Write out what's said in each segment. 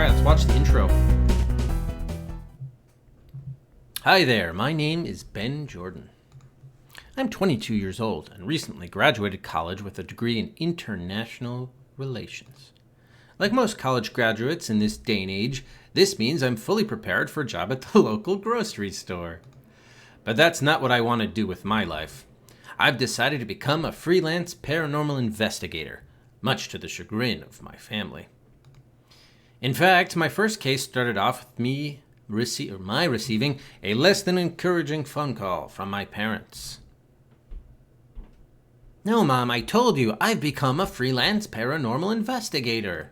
Alright, let's watch the intro. Hi there, my name is Ben Jordan. I'm 22 years old and recently graduated college with a degree in international relations. Like most college graduates in this day and age, this means I'm fully prepared for a job at the local grocery store. But that's not what I want to do with my life. I've decided to become a freelance paranormal investigator, much to the chagrin of my family. In fact, my first case started off with me receiving a less than encouraging phone call from my parents. No, Mom, I told you, I've become a freelance paranormal investigator.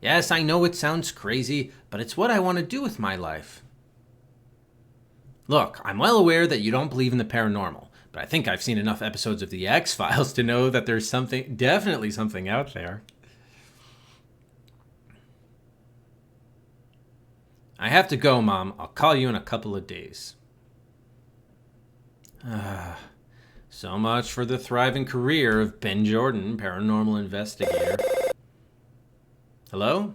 Yes, I know it sounds crazy, but it's what I want to do with my life. Look, I'm well aware that you don't believe in the paranormal, but I think I've seen enough episodes of The X-Files to know that there's definitely something out there. I have to go, Mom. I'll call you in a couple of days. So much for the thriving career of Ben Jordan, paranormal investigator. Hello?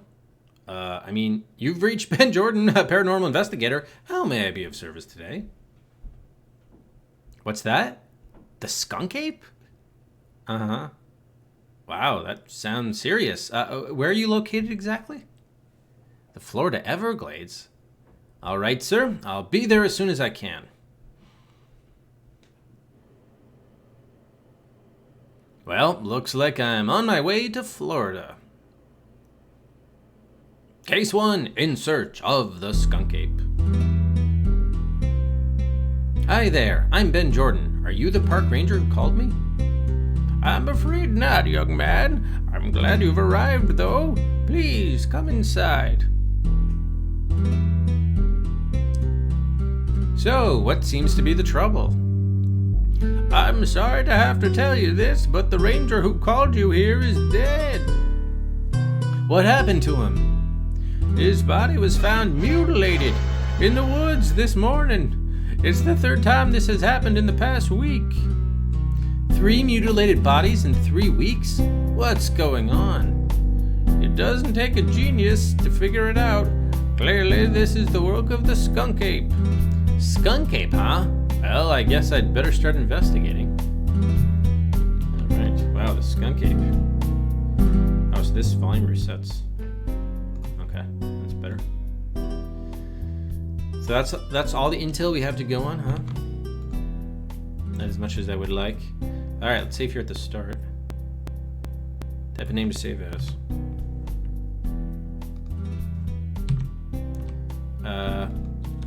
You've reached Ben Jordan, paranormal investigator. How may I be of service today? What's that? The Skunk-Ape? Uh-huh. Wow, that sounds serious. Where are you located exactly? The Florida Everglades. All right, sir. I'll be there as soon as I can. Well, looks like I'm on my way to Florida. Case 1, in search of the Skunk-Ape. Hi there, I'm Ben Jordan. Are you the park ranger who called me? I'm afraid not, young man. I'm glad you've arrived, though. Please, come inside. So, what seems to be the trouble? I'm sorry to have to tell you this, but the ranger who called you here is dead. What happened to him? His body was found mutilated in the woods this morning. It's the third time this has happened in the past week. 3 mutilated bodies in 3 weeks? What's going on? It doesn't take a genius to figure it out. Clearly, this is the work of the Skunk-Ape. Skunk-Ape, huh? Well, I guess I'd better start investigating. Alright, wow, the Skunk-Ape. Oh, so this volume resets. Okay, that's better. So that's all the intel we have to go on, huh? Not as much as I would like. Alright, let's save here at the start. Type a name to save as.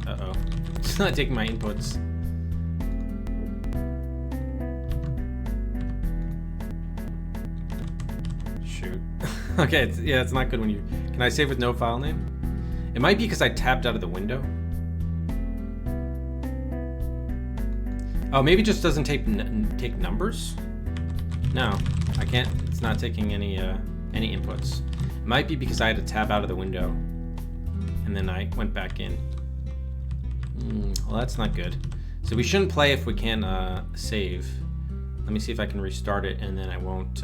Uh-oh. It's not taking my inputs. Shoot. Okay, it's not good when you... Can I save with no file name? It might be because I tapped out of the window. Oh, maybe it just doesn't take numbers? No, I can't. It's not taking any inputs. It might be because I had to tap out of the window. And then I went back in. Well, that's not good. So we shouldn't play if we can't save. Let me see if I can restart it and then I won't...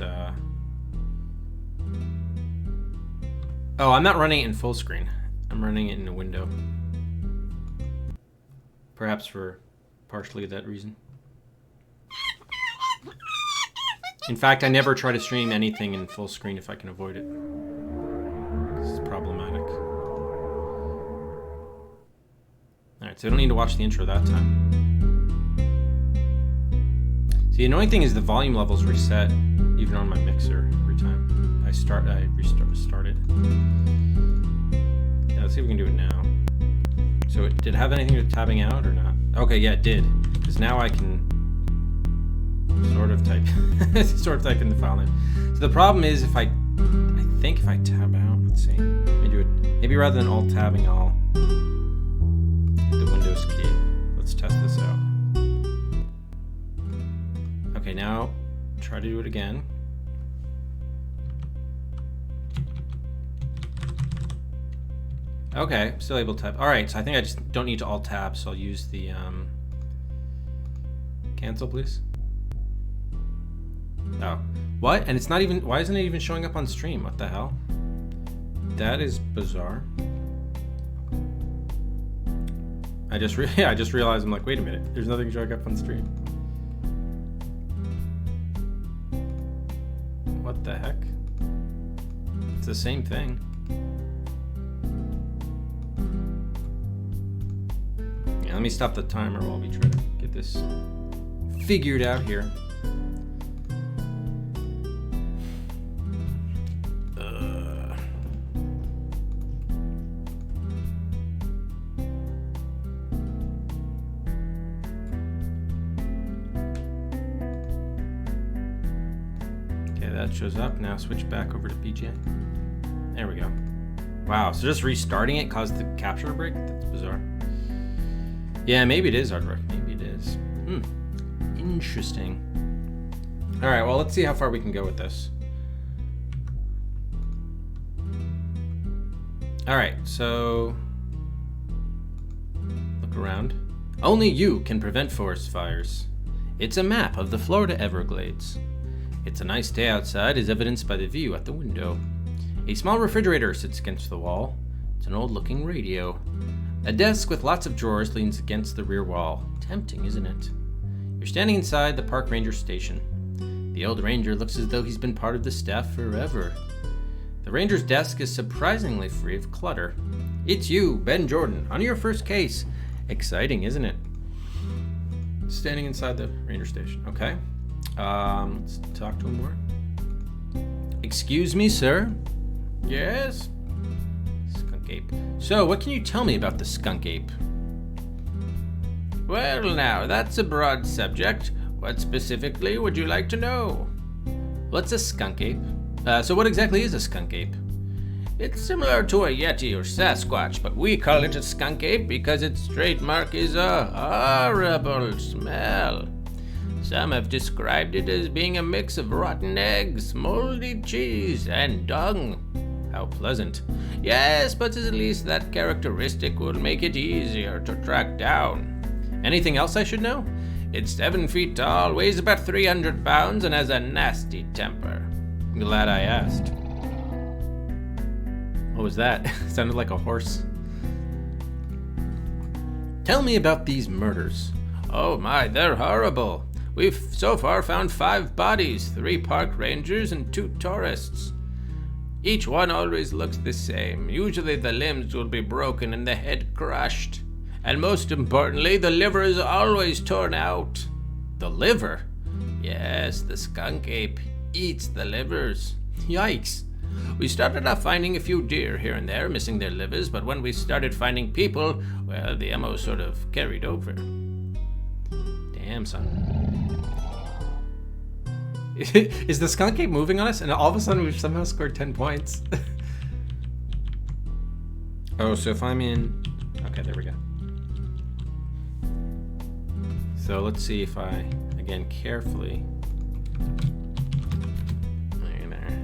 Oh, I'm not running it in full screen. I'm running it in a window. Perhaps for partially that reason. In fact, I never try to stream anything in full screen if I can avoid it. This is problematic. Alright, so I don't need to watch the intro that time. See, the annoying thing is the volume levels reset even on my mixer every time I restart it. Yeah, let's see if we can do it now. So did it have anything to tabbing out or not? Okay, yeah, it did. Because now I can sort of type in the file name. So the problem is if I think if I tab out, let's see. Let me do it. Maybe rather than alt tabbing, I'll hit the Windows key. Let's test this out. Okay, now try to do it again. Okay, still able to type. Alright, so I think I just don't need to alt tab, so I'll use the cancel, please. Oh, what? And it's not even, why isn't it even showing up on stream? What the hell? That is bizarre. I just realized, I'm like, wait a minute, there's nothing showing up on stream. What the heck? It's the same thing. Yeah, let me stop the timer while we try to get this figured out here. Shows up. Now switch back over to PGA. There we go. Wow, so just restarting it caused the capture to break? That's bizarre. Yeah, maybe it is artwork. Maybe it is. Interesting. Alright, well, let's see how far we can go with this. Alright, so look around. Only you can prevent forest fires. It's a map of the Florida Everglades. It's a nice day outside, as evidenced by the view at the window. A small refrigerator sits against the wall. It's an old-looking radio. A desk with lots of drawers leans against the rear wall. Tempting, isn't it? You're standing inside the park ranger station. The old ranger looks as though he's been part of the staff forever. The ranger's desk is surprisingly free of clutter. It's you, Ben Jordan, on your first case. Exciting, isn't it? Standing inside the ranger station. Okay. Let's talk to him more. Excuse me, sir? Yes? Skunk-Ape. So, what can you tell me about the Skunk-Ape? Well, now, that's a broad subject. What specifically would you like to know? What's a Skunk-Ape? So what exactly is a Skunk-Ape? It's similar to a Yeti or Sasquatch, but we call it a Skunk-Ape because its trademark is a horrible smell. Some have described it as being a mix of rotten eggs, moldy cheese, and dung. How pleasant. Yes, but at least that characteristic will make it easier to track down. Anything else I should know? It's 7 feet tall, weighs about 300 pounds, and has a nasty temper. Glad I asked. What was that? Sounded like a horse. Tell me about these murders. Oh my, they're horrible. We've so far found 5 bodies, 3 park rangers and 2 tourists. Each one always looks the same. Usually the limbs will be broken and the head crushed. And most importantly, the liver is always torn out. The liver? Yes, the Skunk-Ape eats the livers. Yikes. We started off finding a few deer here and there, missing their livers, but when we started finding people, well, the MO sort of carried over. Damn, son. Is the Skunk-Ape moving on us? And all of a sudden we've somehow scored 10 points. Oh, so if I'm in... Okay, there we go. So let's see if I, again, carefully... There.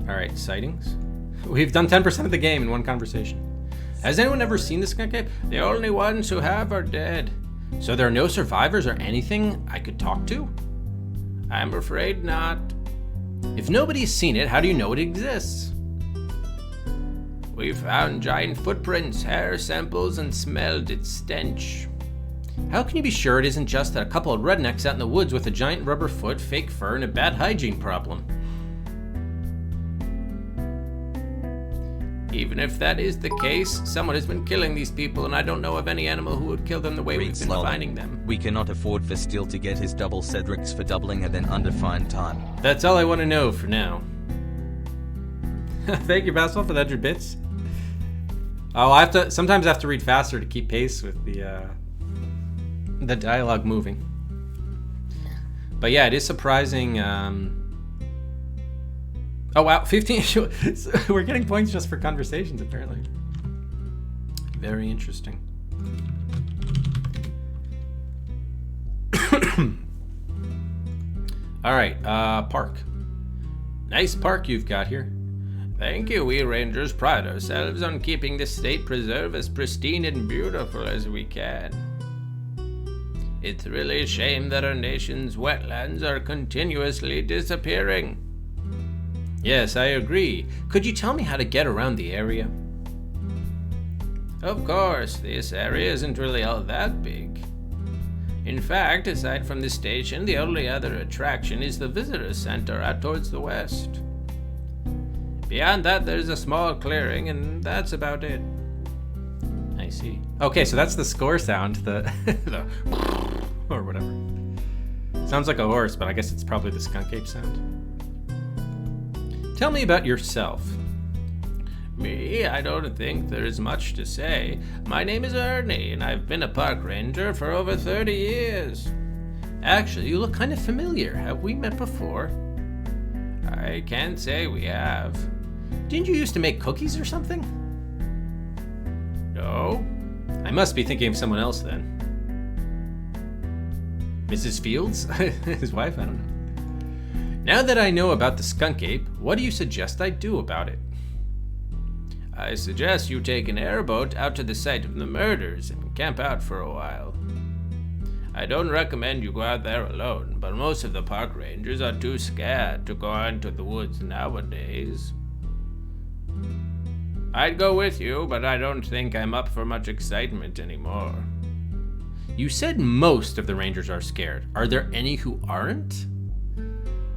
Alright, sightings. We've done 10% of the game in one conversation. Has anyone ever seen the Skunk-Ape? The only ones who have are dead. So there are no survivors or anything I could talk to? I'm afraid not. If nobody's seen it, how do you know it exists? We found giant footprints, hair samples, and smelled its stench. How can you be sure it isn't just a couple of rednecks out in the woods with a giant rubber foot, fake fur, and a bad hygiene problem? Even if that is the case, someone has been killing these people, and I don't know of any animal who would kill them the way we've been finding them. We cannot afford for Steel to get his double Cedrics for doubling and then undefined time. That's all I want to know for now. Thank you, Basil, for the 100 bits. Oh, sometimes I have to read faster to keep pace with the dialogue moving. But yeah, it is surprising. Oh wow, 15. We're getting points just for conversations, apparently. Very interesting. All right, park. Nice park you've got here. Thank you. We rangers pride ourselves on keeping the state preserve as pristine and beautiful as we can. It's really a shame that our nation's wetlands are continuously disappearing. Yes, I agree. Could you tell me how to get around the area? Of course, this area isn't really all that big. In fact, aside from the station, the only other attraction is the visitor center out towards the west. Beyond that, there's a small clearing, and that's about it. I see. Okay, so that's the score sound, the or whatever. Sounds like a horse, but I guess it's probably the Skunk-Ape sound. Tell me about yourself. Me? I don't think there is much to say. My name is Ernie, and I've been a park ranger for over 30 years. Actually, you look kind of familiar. Have we met before? I can't say we have. Didn't you used to make cookies or something? No. I must be thinking of someone else then. Mrs. Fields? His wife? I don't know. Now that I know about the Skunk-Ape, what do you suggest I do about it? I suggest you take an airboat out to the site of the murders and camp out for a while. I don't recommend you go out there alone, but most of the park rangers are too scared to go into the woods nowadays. I'd go with you, but I don't think I'm up for much excitement anymore. You said most of the rangers are scared. Are there any who aren't?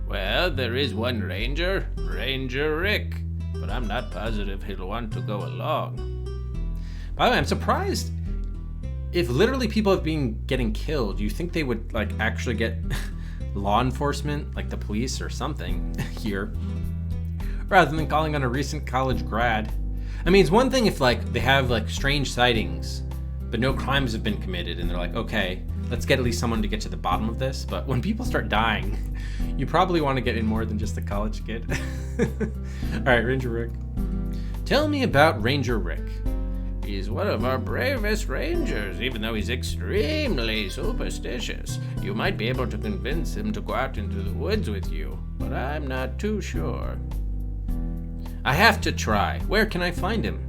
Well, there is one ranger, Ranger Rick, but I'm not positive he'll want to go along. By the way, I'm surprised if literally people have been getting killed, you think they would like actually get law enforcement, like the police or something here, rather than calling on a recent college grad. I mean, it's one thing if like they have like strange sightings, but no crimes have been committed, and they're like, okay, let's get at least someone to get to the bottom of this. But when people start dying, you probably want to get in more than just a college kid. All right, Ranger Rick. Tell me about Ranger Rick. He's one of our bravest rangers, even though he's extremely superstitious. You might be able to convince him to go out into the woods with you, but I'm not too sure. I have to try. Where can I find him?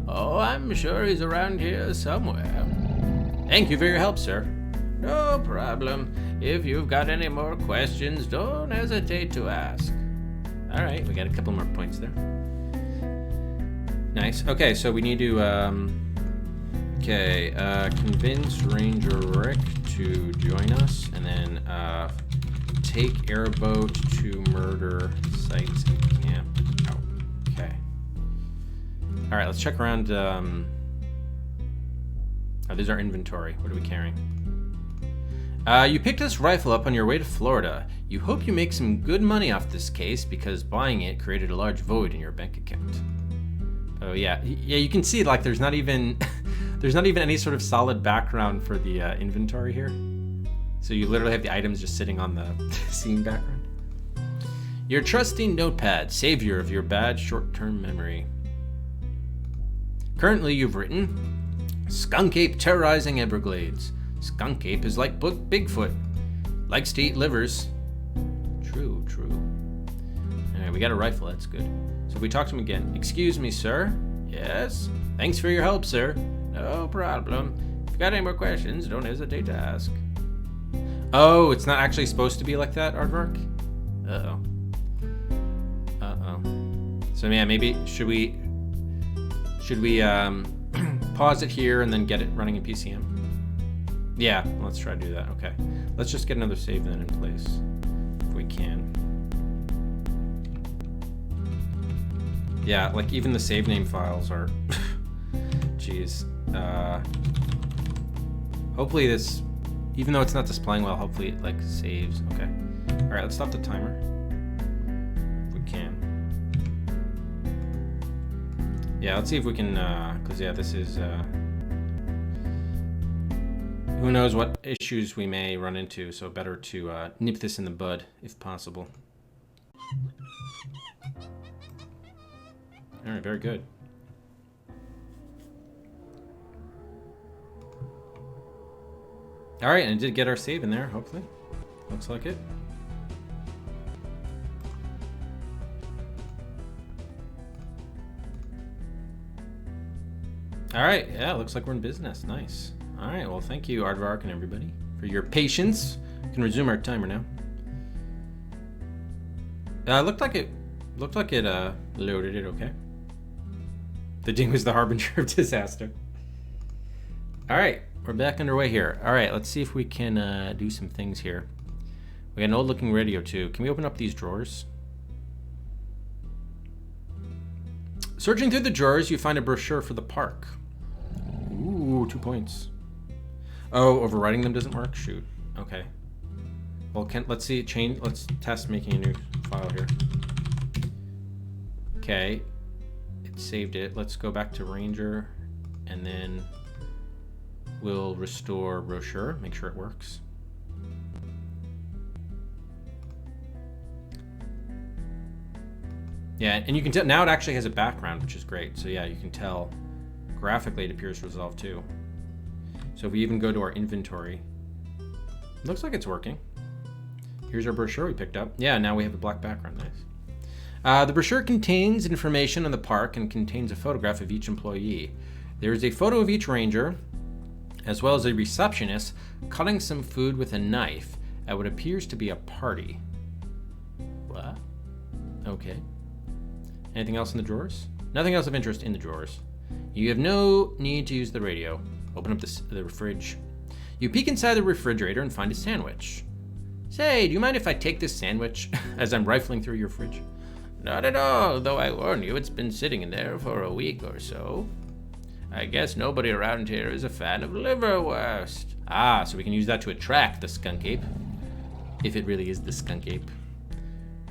Oh, I'm sure he's around here somewhere. Thank you for your help, sir. No problem. If you've got any more questions, don't hesitate to ask. All right, we got a couple more points there. Nice. Okay, so we need to, convince Ranger Rick to join us, and then take airboat to murder sites and camp out. Okay. All right, let's check around. Oh, there's our inventory. What are we carrying? You picked this rifle up on your way to Florida. You hope you make some good money off this case because buying it created a large void in your bank account. Oh yeah, you can see like there's not even any sort of solid background for the inventory here. So you literally have the items just sitting on the scene background. Your trusty notepad, savior of your bad short-term memory. Currently you've written, Skunk-Ape terrorizing Everglades. Skunk-Ape is like Bigfoot. Likes to eat livers. True. Alright, we got a rifle, that's good. So if we talk to him again. Excuse me, sir. Yes? Thanks for your help, sir. No problem. If you got any more questions, don't hesitate to ask. Oh, it's not actually supposed to be like that, Aardvark? Uh-oh. So yeah, maybe should we pause it here and then get it running in PCM? Yeah, let's try to do that. Okay. Let's just get another save then in place if we can. Yeah, like even the save name files are jeez. Hopefully this, even though it's not displaying well, hopefully it like saves. Okay. All right, let's stop the timer if we can. Yeah, let's see if we can, cause yeah, this is, who knows what issues we may run into, so better to nip this in the bud if possible. All right, very good. All right, and it did get our save in there, hopefully. Looks like it. All right, yeah, looks like we're in business. Nice. All right, well, thank you, Aardvark and everybody, for your patience. We can resume our timer now. It looked like it Looked like it loaded it okay. The ding was the harbinger of disaster. All right, we're back underway here. All right, let's see if we can do some things here. We got an old looking radio too. Can we open up these drawers? Searching through the drawers, you find a brochure for the park. Ooh, 2 points. Oh, overwriting them doesn't work? Shoot. Okay. Well, let's see, let's test making a new file here. Okay. It saved it. Let's go back to Ranger, and then we'll restore brochure, make sure it works. Yeah, and you can tell now it actually has a background, which is great. So yeah, you can tell graphically it appears resolved too. So if we even go to our inventory, looks like it's working. Here's our brochure we picked up. Yeah, now we have a black background, nice. The brochure contains information on the park and contains a photograph of each employee. There is a photo of each ranger, as well as a receptionist cutting some food with a knife at what appears to be a party. What? Okay. Anything else in the drawers? Nothing else of interest in the drawers. You have no need to use the radio. Open up the fridge. You peek inside the refrigerator and find a sandwich. Say, do you mind if I take this sandwich as I'm rifling through your fridge? Not at all, though I warn you, it's been sitting in there for a week or so. I guess nobody around here is a fan of liverwurst. Ah, so we can use that to attract the Skunk-Ape. If it really is the Skunk-Ape.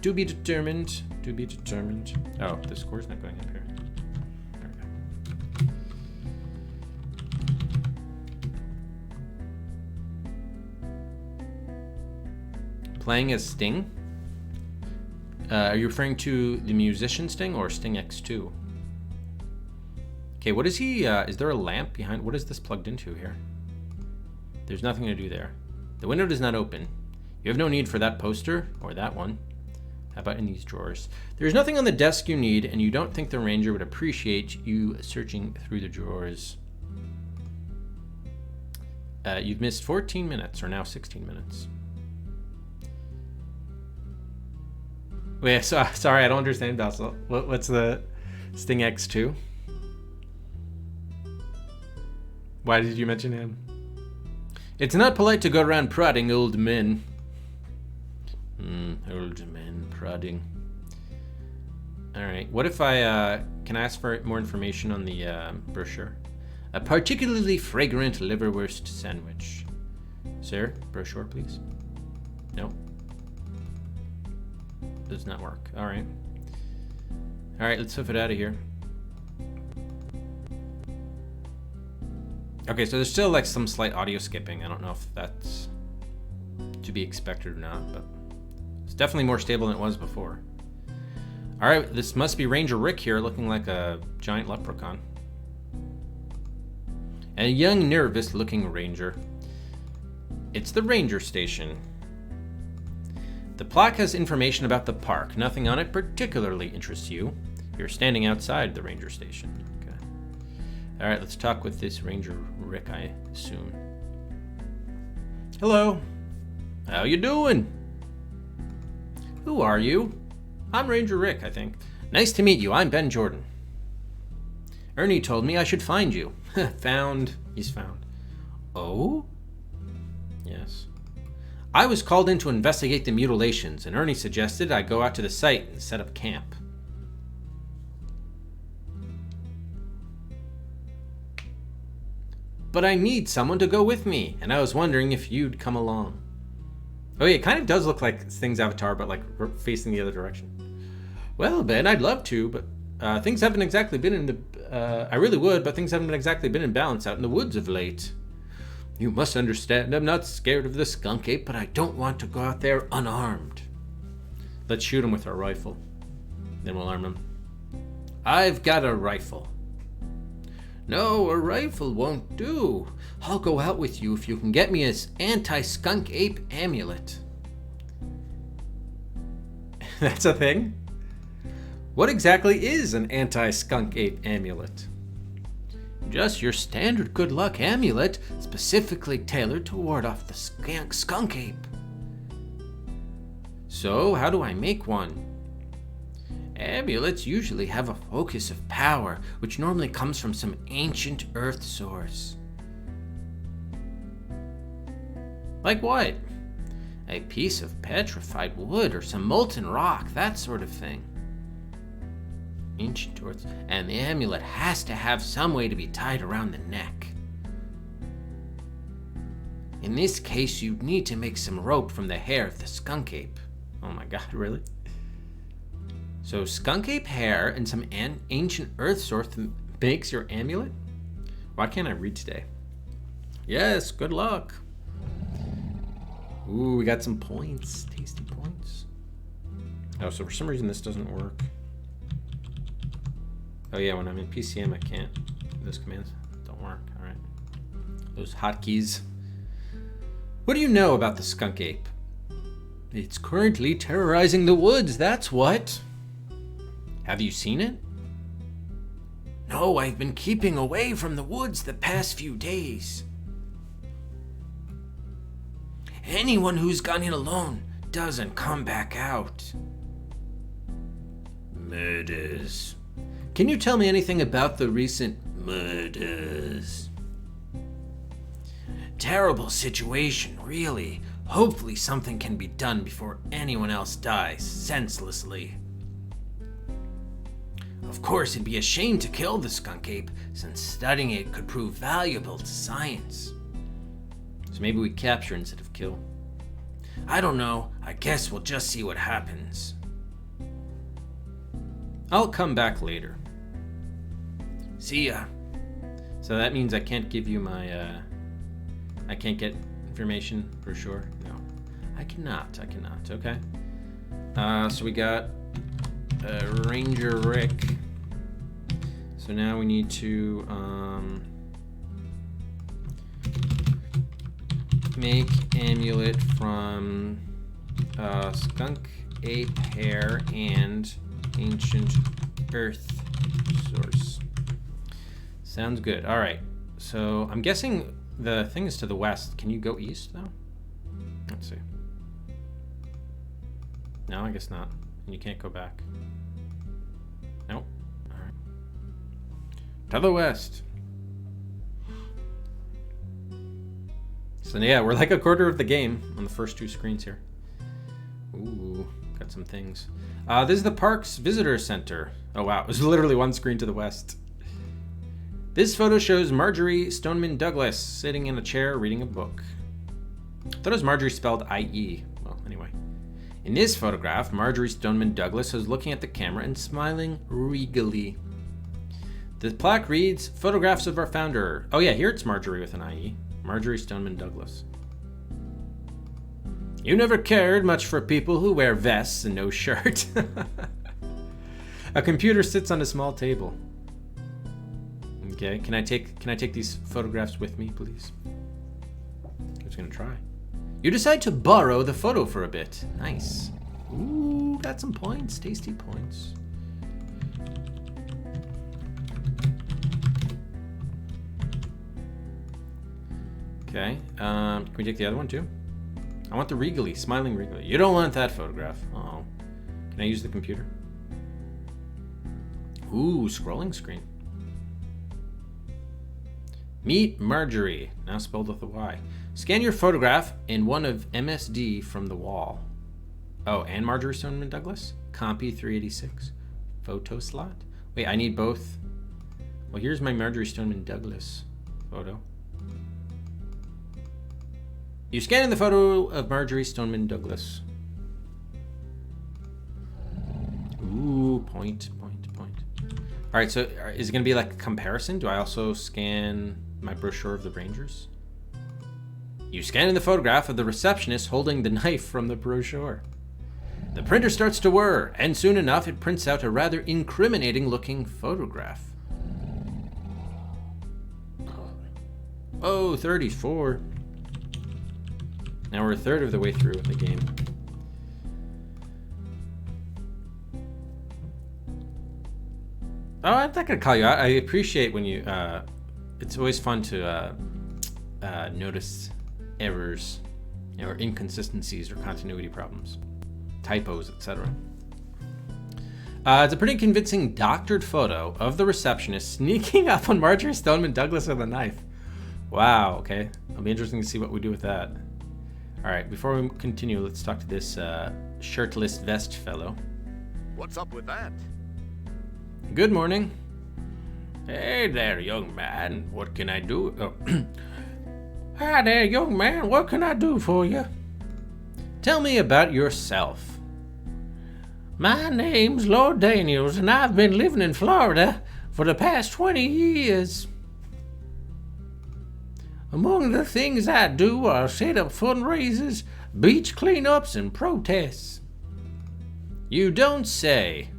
To be determined. To be determined. Oh, the score's not going up here. There we go. Playing as Sting? Are you referring to the musician Sting or Sting X2? Okay, what is he? Is there a lamp behind? What is this plugged into here? There's nothing to do there. The window does not open. You have no need for that poster or that one. How about in these drawers? There's nothing on the desk you need, and you don't think the ranger would appreciate you searching through the drawers. You've missed 14 minutes, or now 16 minutes. Wait, sorry, I don't understand, Basil. What's the Sting X2? Why did you mention him? It's not polite to go around prodding old men. Old men prodding. Alright, what if I, can I ask for more information on the brochure? A particularly fragrant liverwurst sandwich. Sir, brochure please. No. Does not work. Alright. Alright, let's hoof it out of here. Okay, so there's still like some slight audio skipping. I don't know if that's to be expected or not, but it's definitely more stable than it was before. All right, this must be Ranger Rick here, looking like a giant leprechaun. And a young, nervous-looking ranger. It's the ranger station. The plaque has information about the park. Nothing on it particularly interests you. You're standing outside the ranger station. Okay. All right, let's talk with this Ranger Rick, I assume. Hello. How you doing? Who are you? I'm Ranger Rick, I think. Nice to meet you. I'm Ben Jordan. Ernie told me I should find you. Found. He's found. Oh? Yes. I was called in to investigate the mutilations, and Ernie suggested I go out to the site and set up camp. But I need someone to go with me, and I was wondering if you'd come along. Oh yeah, it kind of does look like Sting's avatar, but like facing the other direction. Well, Ben, I'd love to, but things haven't exactly been in the... I really would, but things haven't exactly been in balance out in the woods of late. You must understand, I'm not scared of the Skunk-Ape, but I don't want to go out there unarmed. Let's shoot him with our rifle. Then we'll arm him. I've got a rifle. No, a rifle won't do. I'll go out with you if you can get me an anti-Skunk-Ape amulet. That's a thing? What exactly is an anti-Skunk-Ape amulet? Just your standard good luck amulet, specifically tailored to ward off the Skunk-Ape. So, how do I make one? Amulets usually have a focus of power, which normally comes from some ancient earth source. Like what? A piece of petrified wood or some molten rock, that sort of thing. Ancient earth, and the amulet has to have some way to be tied around the neck. In this case, you'd need to make some rope from the hair of the skunk-ape. Oh my god, really? So skunk-ape hair and some ancient earth source makes your amulet? Why can't I read today? Yes, good luck. Ooh, we got some points. Tasty points. Oh, so for some reason this doesn't work. Oh yeah, when I'm in PCM I can't. Those commands don't work. Alright. Those hotkeys. What do you know about the skunk-ape? It's currently terrorizing the woods, that's what. Have you seen it? No, I've been keeping away from the woods the past few days. Anyone who's gone in alone doesn't come back out. Murders. Can you tell me anything about the recent murders? Terrible situation, really. Hopefully something can be done before anyone else dies senselessly. Of course, it'd be a shame to kill the skunk-ape, since studying it could prove valuable to science. So maybe we capture instead of kill. I don't know. I guess we'll just see what happens. I'll come back later. See ya. So that means I can't give you my, I can't get information for sure? No. I cannot, okay. So we got Ranger Rick. So now we need to make amulet from skunk-ape hair and ancient earth source. Sounds good. All right. So I'm guessing the thing is to the west. Can you go east though? Let's see. No, I guess not. And you can't go back. Nope. All right. To the west. So yeah, we're like a quarter of the game on the first two screens here. Ooh, got some things. This is the park's visitor center. Oh wow, there's literally one screen to the west. This photo shows Marjorie Stoneman Douglas sitting in a chair reading a book. I thought it was Marjorie spelled I-E. Well, anyway. In this photograph, Marjorie Stoneman Douglas is looking at the camera and smiling regally. The plaque reads, "Photographs of our founder." Oh yeah, here it's Marjorie with an I-E. Marjorie Stoneman Douglas. You never cared much for people who wear vests and no shirt. A computer sits on a small table. Okay, can I take these photographs with me, please? I'm just gonna try. You decide to borrow the photo for a bit. Nice. Ooh, got some points, tasty points. Okay, can we take the other one too? I want the regally, smiling regally. You don't want that photograph. Oh, can I use the computer? Ooh, scrolling screen. Meet Marjorie, now spelled with a Y. Scan your photograph in one of MSD from the wall. Oh, and Marjorie Stoneman Douglas? Compy 386. Photo slot? Wait, I need both. Well, here's my Marjorie Stoneman Douglas photo. You scan in the photo of Marjorie Stoneman Douglas. Ooh, point. All right, so is it gonna be like a comparison? Do I also scan my brochure of the Rangers? You scan in the photograph of the receptionist holding the knife from the brochure. The printer starts to whir, and soon enough it prints out a rather incriminating looking photograph. Oh, 34. Now we're a third of the way through the game. Oh, I'm not gonna call you out. I appreciate when you, it's always fun to notice errors or inconsistencies or continuity problems, typos, etc. It's a pretty convincing doctored photo of the receptionist sneaking up on Marjorie Stoneman Douglas with a knife. Wow, okay. It'll be interesting to see what we do with that. All right, before we continue, let's talk to this shirtless vest fellow. What's up with that? Good morning. Hey there, young man. What can I do? Oh. Hi there, young man. What can I do for you? Tell me about yourself. My name's Lord Daniels, and I've been living in Florida for the past 20 years. Among the things I do are set up fundraisers, beach cleanups, and protests. You don't say.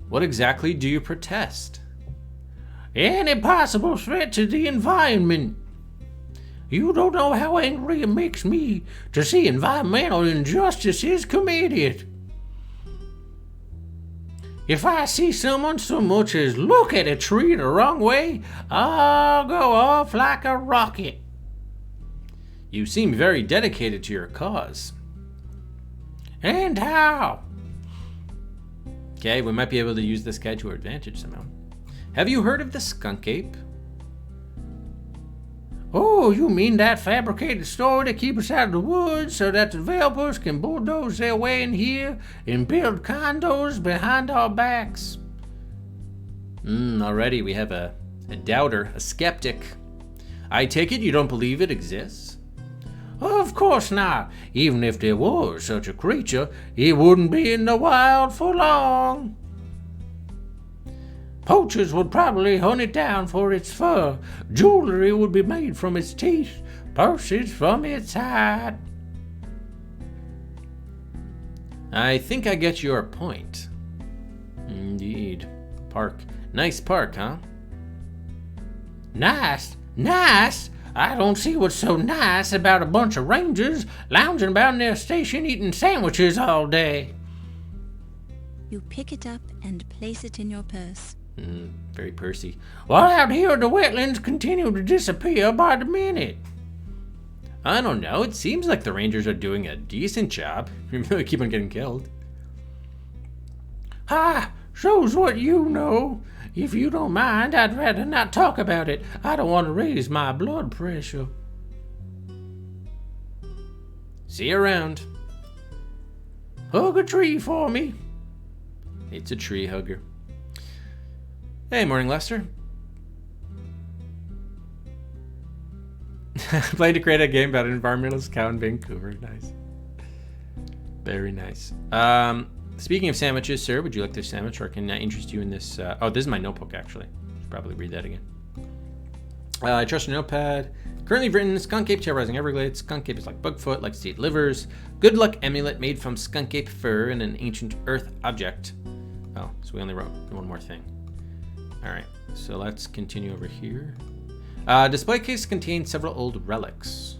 What exactly do you protest? Any possible threat to the environment. You don't know how angry it makes me to see environmental injustices committed. If I see someone so much as look at a tree the wrong way, I'll go off like a rocket. You seem very dedicated to your cause. And how? Okay, we might be able to use this guy to our advantage somehow. Have you heard of the Skunk-Ape? Oh, you mean that fabricated story to keep us out of the woods so that the developers can bulldoze their way in here and build condos behind our backs? Already we have a doubter, a skeptic. I take it you don't believe it exists? Of course not. Even if there was such a creature, it wouldn't be in the wild for long. Poachers would probably hunt it down for its fur. Jewelry would be made from its teeth. Purses from its hide. I think I get your point. Indeed. Park. Nice park, huh? Nice? Nice? I don't see what's so nice about a bunch of rangers lounging about in their station eating sandwiches all day. You pick it up and place it in your purse. Very pursy. While out here, the wetlands continue to disappear by the minute. I don't know. It seems like the Rangers are doing a decent job. We really keep on getting killed. Ha! Shows what you know. If you don't mind, I'd rather not talk about it. I don't want to raise my blood pressure. See you around. Hug a tree for me. It's a tree hugger. Hey, morning, Lester. Played to create a game about an environmentalist cow in Vancouver. Nice. Very nice. Speaking of sandwiches, sir, would you like this sandwich, or can I interest you in this? Oh, this is my notebook, actually. Should probably read that again. I trust your notepad. Currently written, Skunk-Ape terrorizing Everglades. Skunk-Ape is like Bugfoot, likes to eat livers. Good luck amulet made from Skunk-Ape fur and an ancient earth object. Oh, so we only wrote one more thing. All right, so let's continue over here. Display case contains several old relics.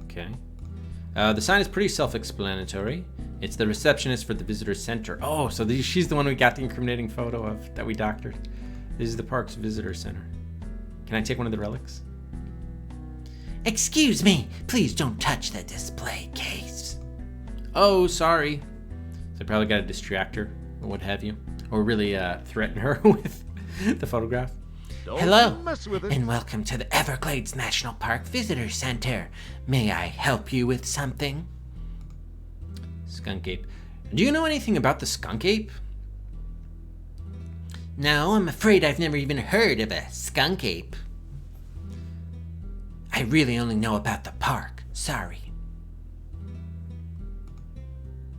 Okay. The sign is pretty self-explanatory. It's the receptionist for the visitor center. Oh, so she's the one we got the incriminating photo of that we doctored. This is the park's visitor center. Can I take one of the relics? Excuse me, please don't touch the display case. Oh, sorry. So I probably got to distract her or what have you. Or really threaten her with the photograph. Hello, and welcome to the Everglades National Park Visitor Center. May I help you with something? Skunk-Ape. Do you know anything about the Skunk-Ape? No, I'm afraid I've never even heard of a Skunk-Ape. I really only know about the park. Sorry.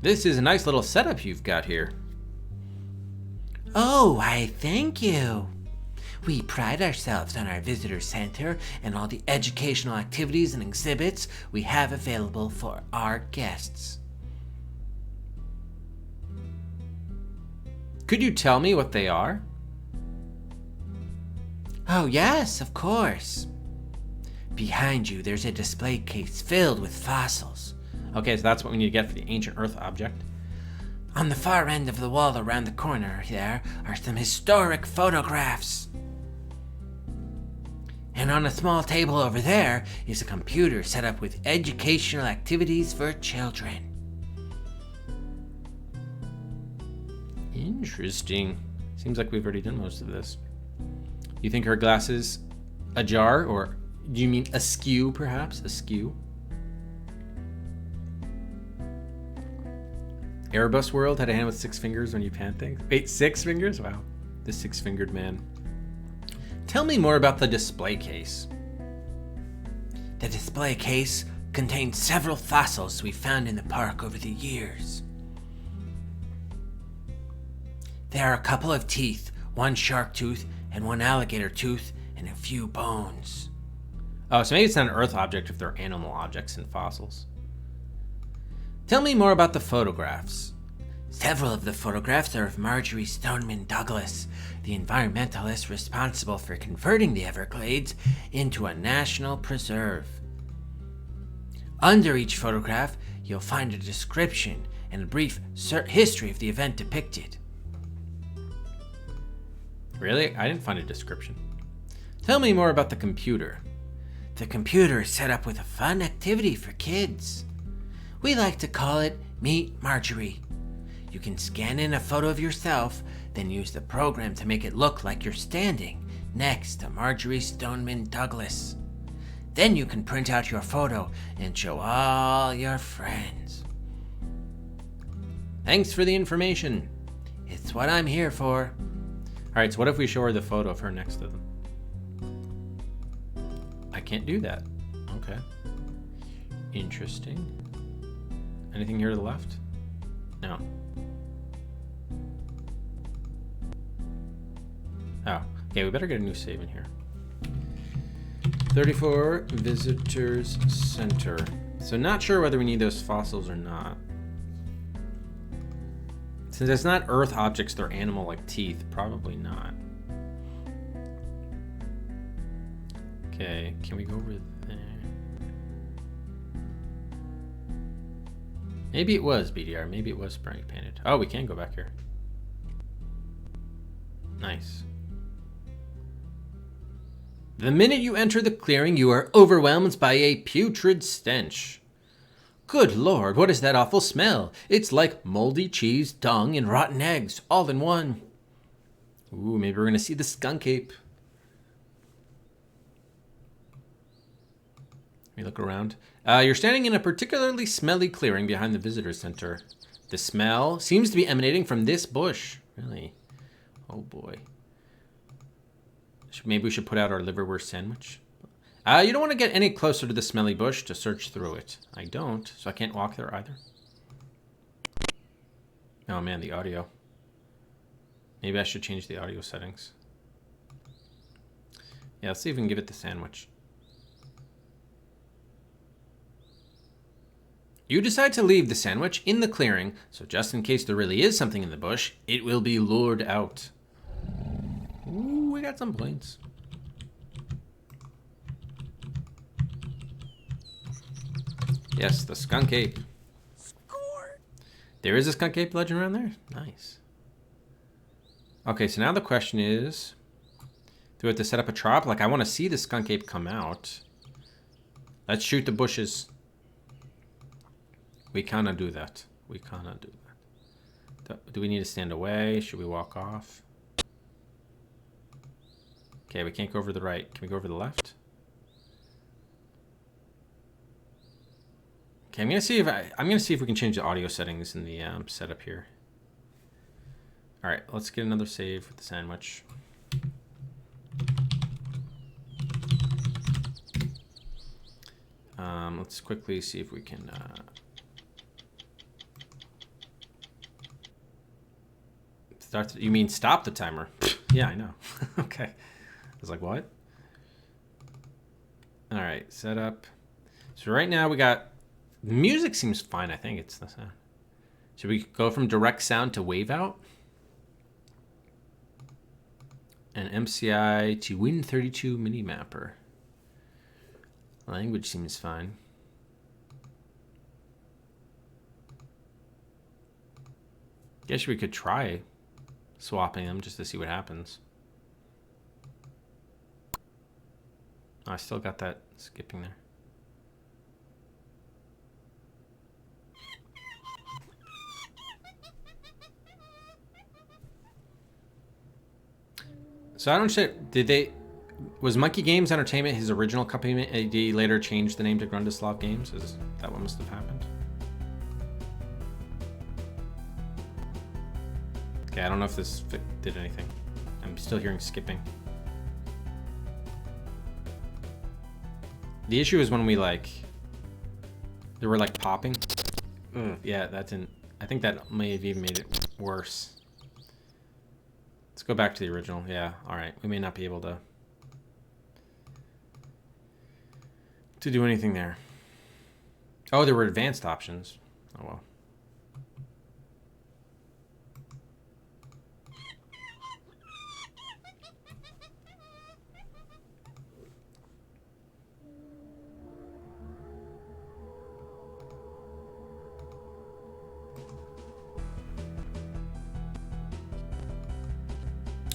This is a nice little setup you've got here. Oh, I thank you. We pride ourselves on our visitor center and all the educational activities and exhibits we have available for our guests. Could you tell me what they are? Oh, yes, of course. Behind you, there's a display case filled with fossils. Okay, so that's what we need to get for the ancient earth object. On the far end of the wall around the corner there are some historic photographs. And on a small table over there is a computer set up with educational activities for children. Interesting. Seems like we've already done most of this. You think her glass is ajar, or do you mean askew, perhaps? Askew? Erebus World had a hand with 6 fingers when you pan things. Wait, 6 fingers? Wow. The 6-fingered man. Tell me more about the display case. The display case contains several fossils we found in the park over the years. There are a couple of teeth, 1 shark tooth and 1 alligator tooth, and a few bones. Oh, so maybe it's not an Earth object if they're animal objects and fossils. Tell me more about the photographs. Several of the photographs are of Marjorie Stoneman Douglas, the environmentalist responsible for converting the Everglades into a national preserve. Under each photograph, you'll find a description and a brief history of the event depicted. Really? I didn't find a description. Tell me more about the computer. The computer is set up with a fun activity for kids. We like to call it Meet Marjorie. You can scan in a photo of yourself, then use the program to make it look like you're standing next to Marjorie Stoneman Douglas. Then you can print out your photo and show all your friends. Thanks for the information. It's what I'm here for. Alright, so what if we show her the photo of her next to them? I can't do that. Okay. Interesting. Anything here to the left? No. Oh, okay, we better get a new save in here. 34 Visitors Center. So not sure whether we need those fossils or not. Since it's not Earth objects, they're animal like teeth. Probably not. Okay, can we go over there? Maybe it was BDR. Maybe it was spray painted. Oh, we can go back here. Nice. The minute you enter the clearing, you are overwhelmed by a putrid stench. Good Lord, what is that awful smell? It's like moldy cheese, dung, and rotten eggs, all in one. Ooh, maybe we're going to see the Skunk-Ape. Let me look around. You're standing in a particularly smelly clearing behind the visitor center. The smell seems to be emanating from this bush. Really? Oh boy. Maybe we should put out our liverwurst sandwich. You don't want to get any closer to the smelly bush to search through it. I don't, so I can't walk there either. Oh man, the audio. Maybe I should change the audio settings. Yeah, let's see if we can give it the sandwich. You decide to leave the sandwich in the clearing, so just in case there really is something in the bush, it will be lured out. Ooh, we got some points. Yes, the Skunk-Ape. Score! There is a Skunk-Ape legend around there? Nice. Okay, so now the question is, do we have to set up a trap? Like, I want to see the Skunk-Ape come out. Let's shoot the bushes. We cannot do that. We cannot do that. Do we need to stand away? Should we walk off? Okay, we can't go over the right. Can we go over the left? Okay, I'm gonna see if we can change the audio settings in the setup here. All right, let's get another save with the sandwich. Let's quickly see if we can. You mean stop the timer? Yeah, I know. Okay. I was like, what? All right, set up. So right now we got music seems fine. I think it's the sound. Should we go from direct sound to wave out? And MCI to Win32 Minimapper. Language seems fine. Guess we could try swapping them just to see what happens. Oh, I still got that skipping there. So I don't understand. Did they... Was Monkey Games Entertainment his original company? Did he later change the name to Grundislav Games? Is that what must have happened? Okay, I don't know if this did anything. I'm still hearing skipping. The issue is when we like... They were like popping. Ugh, yeah, that didn't... I think that may have even made it worse. Let's go back to the original. Yeah, alright. We may not be able to do anything there. Oh, there were advanced options. Oh well.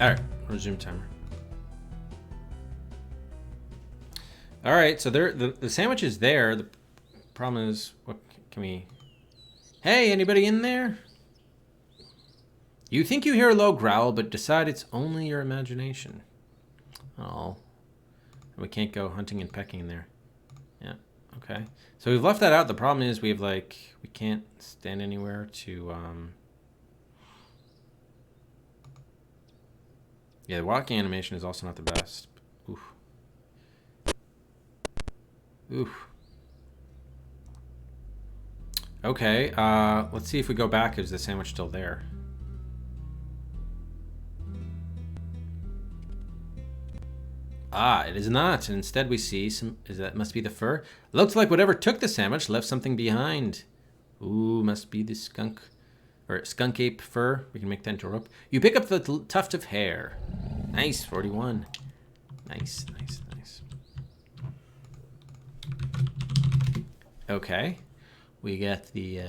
Alright, resume timer. Alright, so the sandwich is there. The problem is, what can we... Hey, anybody in there? You think you hear a low growl, but decide it's only your imagination. Oh. We can't go hunting and pecking in there. Yeah, okay. So we've left that out. The problem is we have like... We can't stand anywhere to... Yeah, the walking animation is also not the best. Oof. Oof. Okay, let's see if we go back. Is the sandwich still there? Ah, it is not. And instead we see some... That must be the fur. Looks like whatever took the sandwich left something behind. Ooh, must be the skunk... Or skunk-ape fur. We can make that into a rope. You pick up the tuft of hair. Nice, 41. Nice, nice, nice. Okay. We got the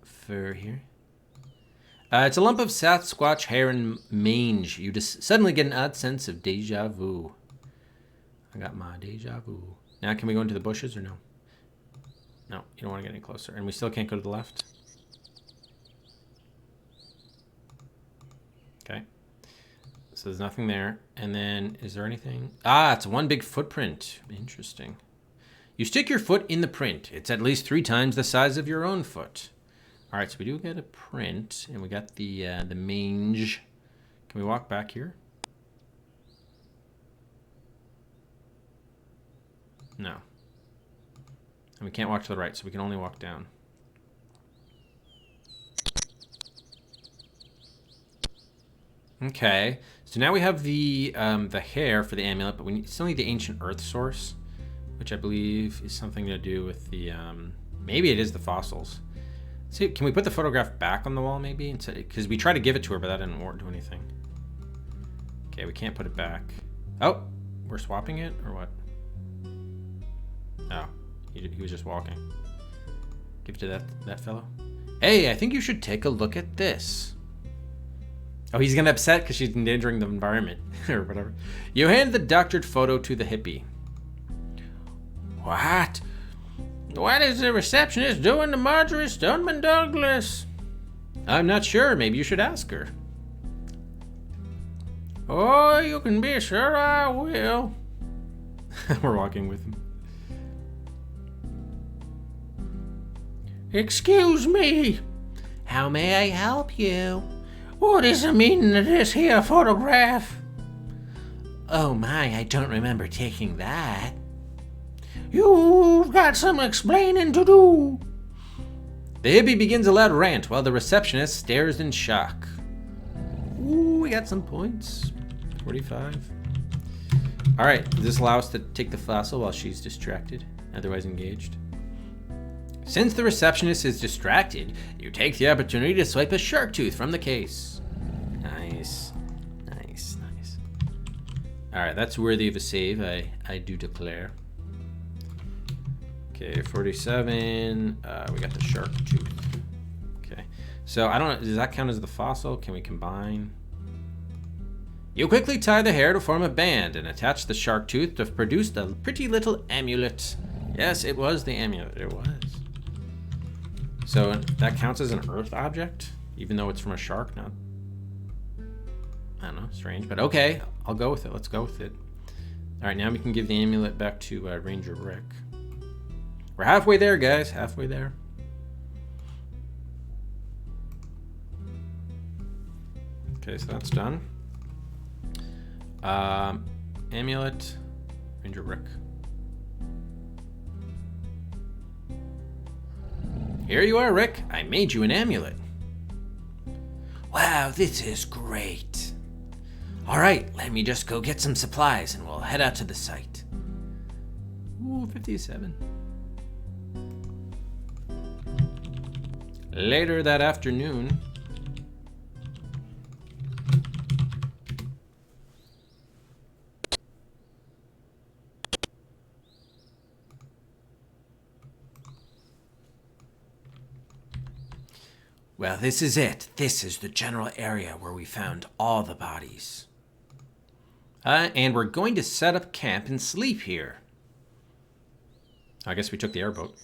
fur here. It's a lump of Sasquatch hair and mange. You just suddenly get an odd sense of deja vu. I got my deja vu. Now can we go into the bushes or no? No, you don't want to get any closer. And we still can't go to the left? Okay. So there's nothing there. And then, is there anything? Ah, it's one big footprint. Interesting. You stick your foot in the print. It's at least 3 times the size of your own foot. All right, so we do get a print, and we got the mange. Can we walk back here? No. And we can't walk to the right, so we can only walk down. Okay, so now we have the hair for the amulet, but we still need the ancient earth source, which I believe is something to do with the, maybe it is the fossils. See, can we put the photograph back on the wall maybe? Because we tried to give it to her, but that didn't do anything. Okay, we can't put it back. Oh, we're swapping it or what? Oh, he was just walking. Give it to that fellow. Hey, I think you should take a look at this. Oh, he's gonna upset because she's endangering the environment or whatever. You hand the doctored photo to the hippie. What? What is the receptionist doing to Marjorie Stoneman Douglas? I'm not sure. Maybe you should ask her. Oh, you can be sure I will. We're walking with him. Excuse me. How may I help you? What is the meaning of this here photograph? Oh my, I don't remember taking that. You've got some explaining to do. The hippie begins a loud rant while the receptionist stares in shock. Ooh, we got some points. 45. Alright, does this allow us to take the fossil while she's distracted, otherwise engaged? Since the receptionist is distracted, you take the opportunity to swipe a shark tooth from the case. Nice. Nice, nice. Alright, that's worthy of a save, I do declare. Okay, 47. We got the shark tooth. Okay. So, I don't know, does that count as the fossil? Can we combine? You quickly tie the hair to form a band and attach the shark tooth to produce a pretty little amulet. Yes, it was the amulet. It was. So that counts as an earth object, even though it's from a shark? No. I don't know, strange, but okay. I'll go with it. Let's go with it. All right, now we can give the amulet back to Ranger Rick. We're halfway there, guys. Halfway there. Okay, so that's done. Amulet, Ranger Rick. Here you are, Rick. I made you an amulet. Wow, this is great. All right, let me just go get some supplies and we'll head out to the site. Ooh, 57. Later that afternoon. Well, this is it. This is the general area where we found all the bodies. And we're going to set up camp and sleep here. I guess we took the airboat.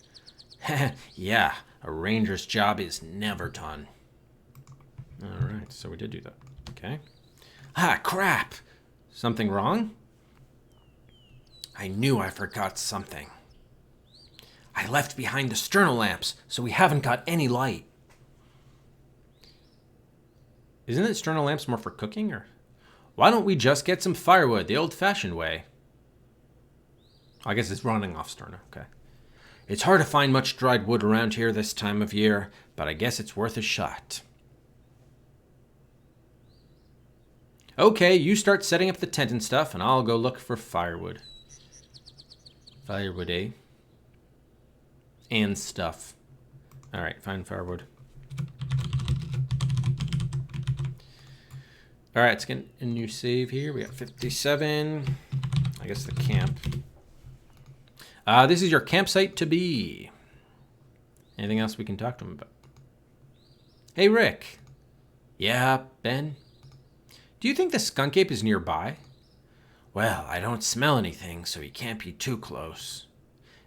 Yeah, a ranger's job is never done. All right, so we did do that. Okay. Ah, crap! Something wrong? I knew I forgot something. I left behind the sternal lamps, so we haven't got any light. Isn't it sternal lamps more for cooking, or? Why don't we just get some firewood the old-fashioned way? I guess it's running off sterno. Okay. It's hard to find much dried wood around here this time of year, but I guess it's worth a shot. Okay, you start setting up the tent and stuff, and I'll go look for firewood. Firewood, eh? And stuff. All right, find firewood. All right, let's get a new save here. We got 57. I guess the camp. This is your campsite to be. Anything else we can talk to him about? Hey, Rick. Yeah, Ben? Do you think the Skunk-Ape is nearby? Well, I don't smell anything, so he can't be too close.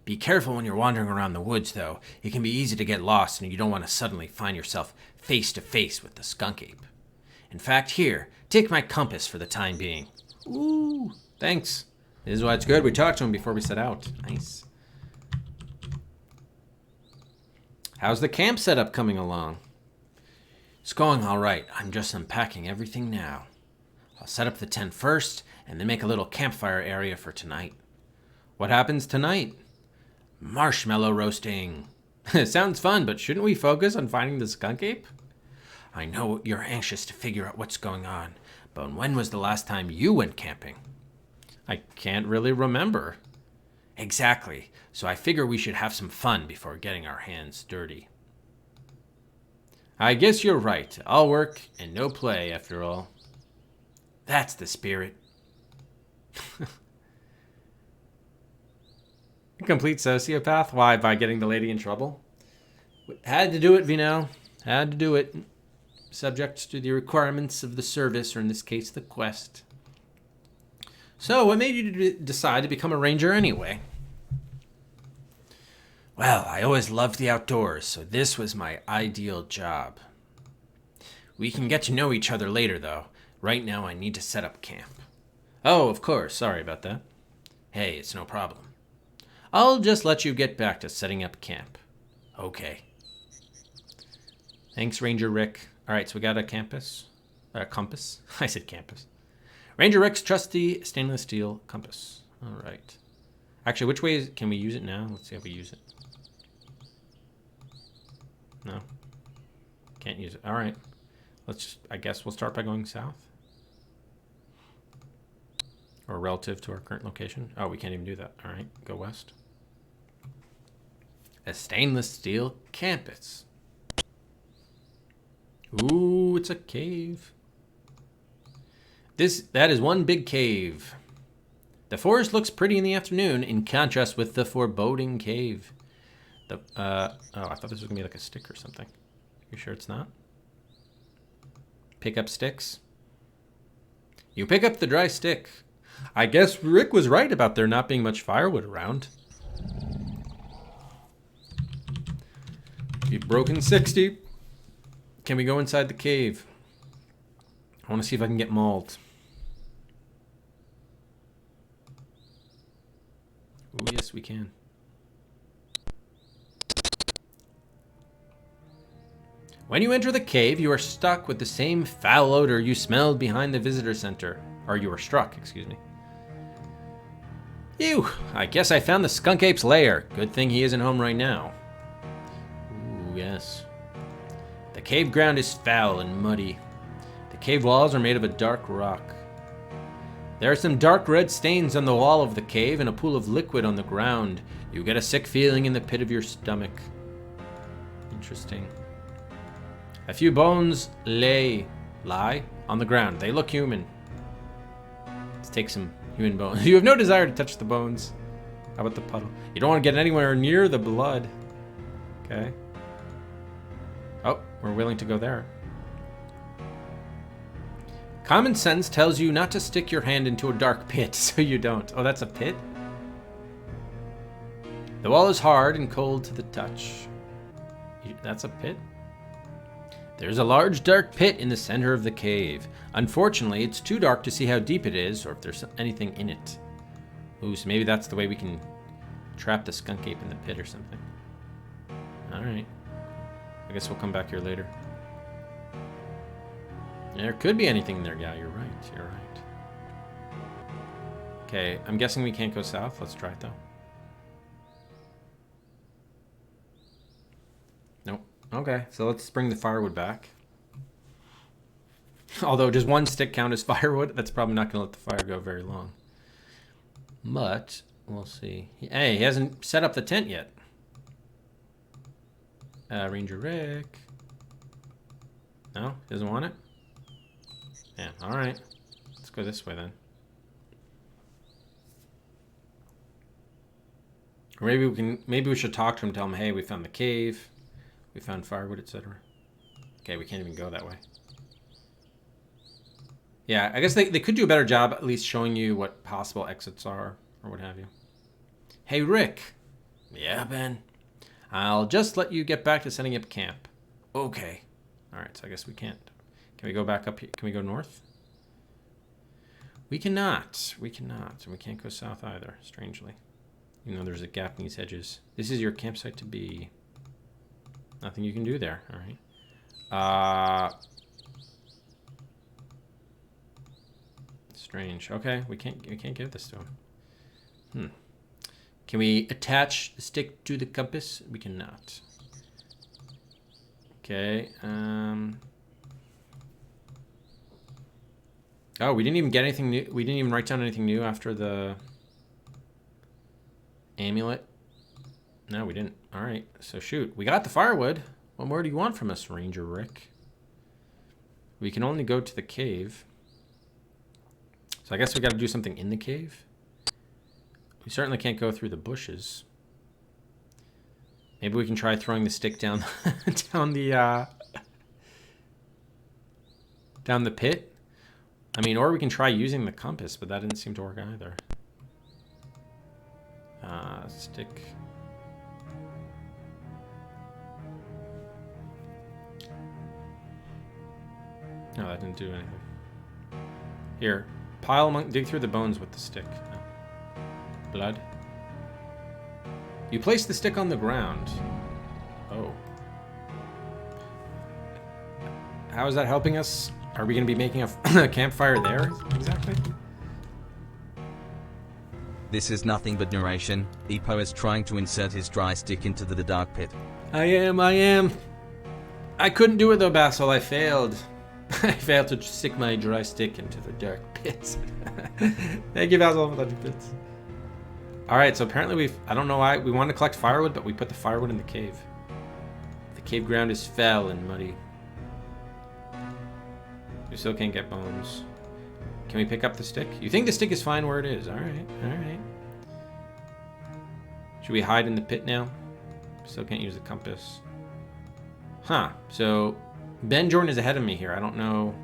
Be careful when you're wandering around the woods, though. It can be easy to get lost, and you don't want to suddenly find yourself face to face with the Skunk-Ape. In fact, here, take my compass for the time being. Ooh, thanks. This is why it's good. We talked to him before we set out. Nice. How's the camp setup coming along? It's going all right. I'm just unpacking everything now. I'll set up the tent first, and then make a little campfire area for tonight. What happens tonight? Marshmallow roasting. Sounds fun, but shouldn't we focus on finding the Skunk-Ape? I know you're anxious to figure out what's going on, but when was the last time you went camping? I can't really remember. Exactly, so I figure we should have some fun before getting our hands dirty. I guess you're right. All work and no play, after all. That's the spirit. Complete sociopath? Why? By getting the lady in trouble? Had to do it, Vino. Had to do it. Subject to the requirements of the service, or in this case, the quest. So, what made you decide to become a ranger anyway? Well, I always loved the outdoors, so this was my ideal job. We can get to know each other later, though. Right now, I need to set up camp. Oh, of course. Sorry about that. Hey, it's no problem. I'll just let you get back to setting up camp. Okay. Thanks, Ranger Rick. All right, so we got a compass. I said campus. Ranger Rick's trusty stainless steel compass. All right. Actually, which way can we use it now? Let's see how we use it. No. Can't use it. All right. I guess we'll start by going south. Or relative to our current location. Oh, we can't even do that. All right, go west. A stainless steel compass. Ooh, it's a cave. That is one big cave. The forest looks pretty in the afternoon, in contrast with the foreboding cave. Oh, I thought this was gonna be like a stick or something. You sure it's not? Pick up sticks. You pick up the dry stick. I guess Rick was right about there not being much firewood around. You've broken 60. Can we go inside the cave? I want to see if I can get mauled. Oh, yes, we can. When you enter the cave, you are stuck with the same foul odor you smelled behind the visitor center. Or you were struck, excuse me. Ew, I guess I found the Skunk-Ape's lair. Good thing he isn't home right now. Ooh, yes. The cave ground is foul and muddy. The cave walls are made of a dark rock. There are some dark red stains on the wall of the cave and a pool of liquid on the ground. You get a sick feeling in the pit of your stomach. Interesting. A few bones lie on the ground. They look human. Let's take some human bones. You have no desire to touch the bones. How about the puddle? You don't want to get anywhere near the blood. Okay. Oh, we're willing to go there. Common sense tells you not to stick your hand into a dark pit, so you don't. Oh, that's a pit? The wall is hard and cold to the touch. That's a pit? There's a large dark pit in the center of the cave. Unfortunately, it's too dark to see how deep it is or if there's anything in it. Ooh, so maybe that's the way we can trap the Skunk-Ape in the pit or something. Alright. I guess we'll come back here later. There could be anything in there. Yeah, you're right. You're right. Okay, I'm guessing we can't go south. Let's try it though. Nope. Okay, so let's bring the firewood back. Although, does one stick count as firewood? That's probably not going to let the fire go very long. But, we'll see. Hey, he hasn't set up the tent yet. Ranger Rick. No? He doesn't want it? Yeah, alright. Let's go this way then. Or maybe we should talk to him, tell him, hey, we found the cave. We found firewood, etc. Okay, we can't even go that way. Yeah, I guess they could do a better job at least showing you what possible exits are, or what have you. Hey, Rick. Yeah, Ben? I'll just let you get back to setting up camp. Okay. Alright, so I guess we can't. Can we go back up here? Can we go north? We cannot. We cannot. And we can't go south either, strangely. Even though there's a gap in these hedges. This is your campsite to be. Nothing you can do there. Alright. Strange. Okay, we can't give this to him. Can we attach the stick to the compass? We cannot. Okay. Oh, we didn't even get anything new. We didn't even write down anything new after the amulet. No, we didn't. All right. So shoot, we got the firewood. What more do you want from us, Ranger Rick? We can only go to the cave. So I guess we got to do something in the cave. We certainly can't go through the bushes. Maybe we can try throwing the stick down down the pit. I mean, or we can try using the compass, but that didn't seem to work either. Stick. No, that didn't do anything. Here, dig through the bones with the stick. No. Blood. You place the stick on the ground. Oh. How is that helping us? Are we going to be making a campfire there? Exactly. This is nothing but narration. Epo is trying to insert his dry stick into the dark pit. I am. I couldn't do it though, Basil. I failed. I failed to stick my dry stick into the dark pit. Thank you, Basil, for the bits. Alright, so apparently I don't know why, we wanted to collect firewood, but we put the firewood in the cave. The cave ground is foul and muddy. We still can't get bones. Can we pick up the stick? You think the stick is fine where it is? Alright. Should we hide in the pit now? Still can't use the compass. Huh, so Ben Jordan is ahead of me here. I don't know.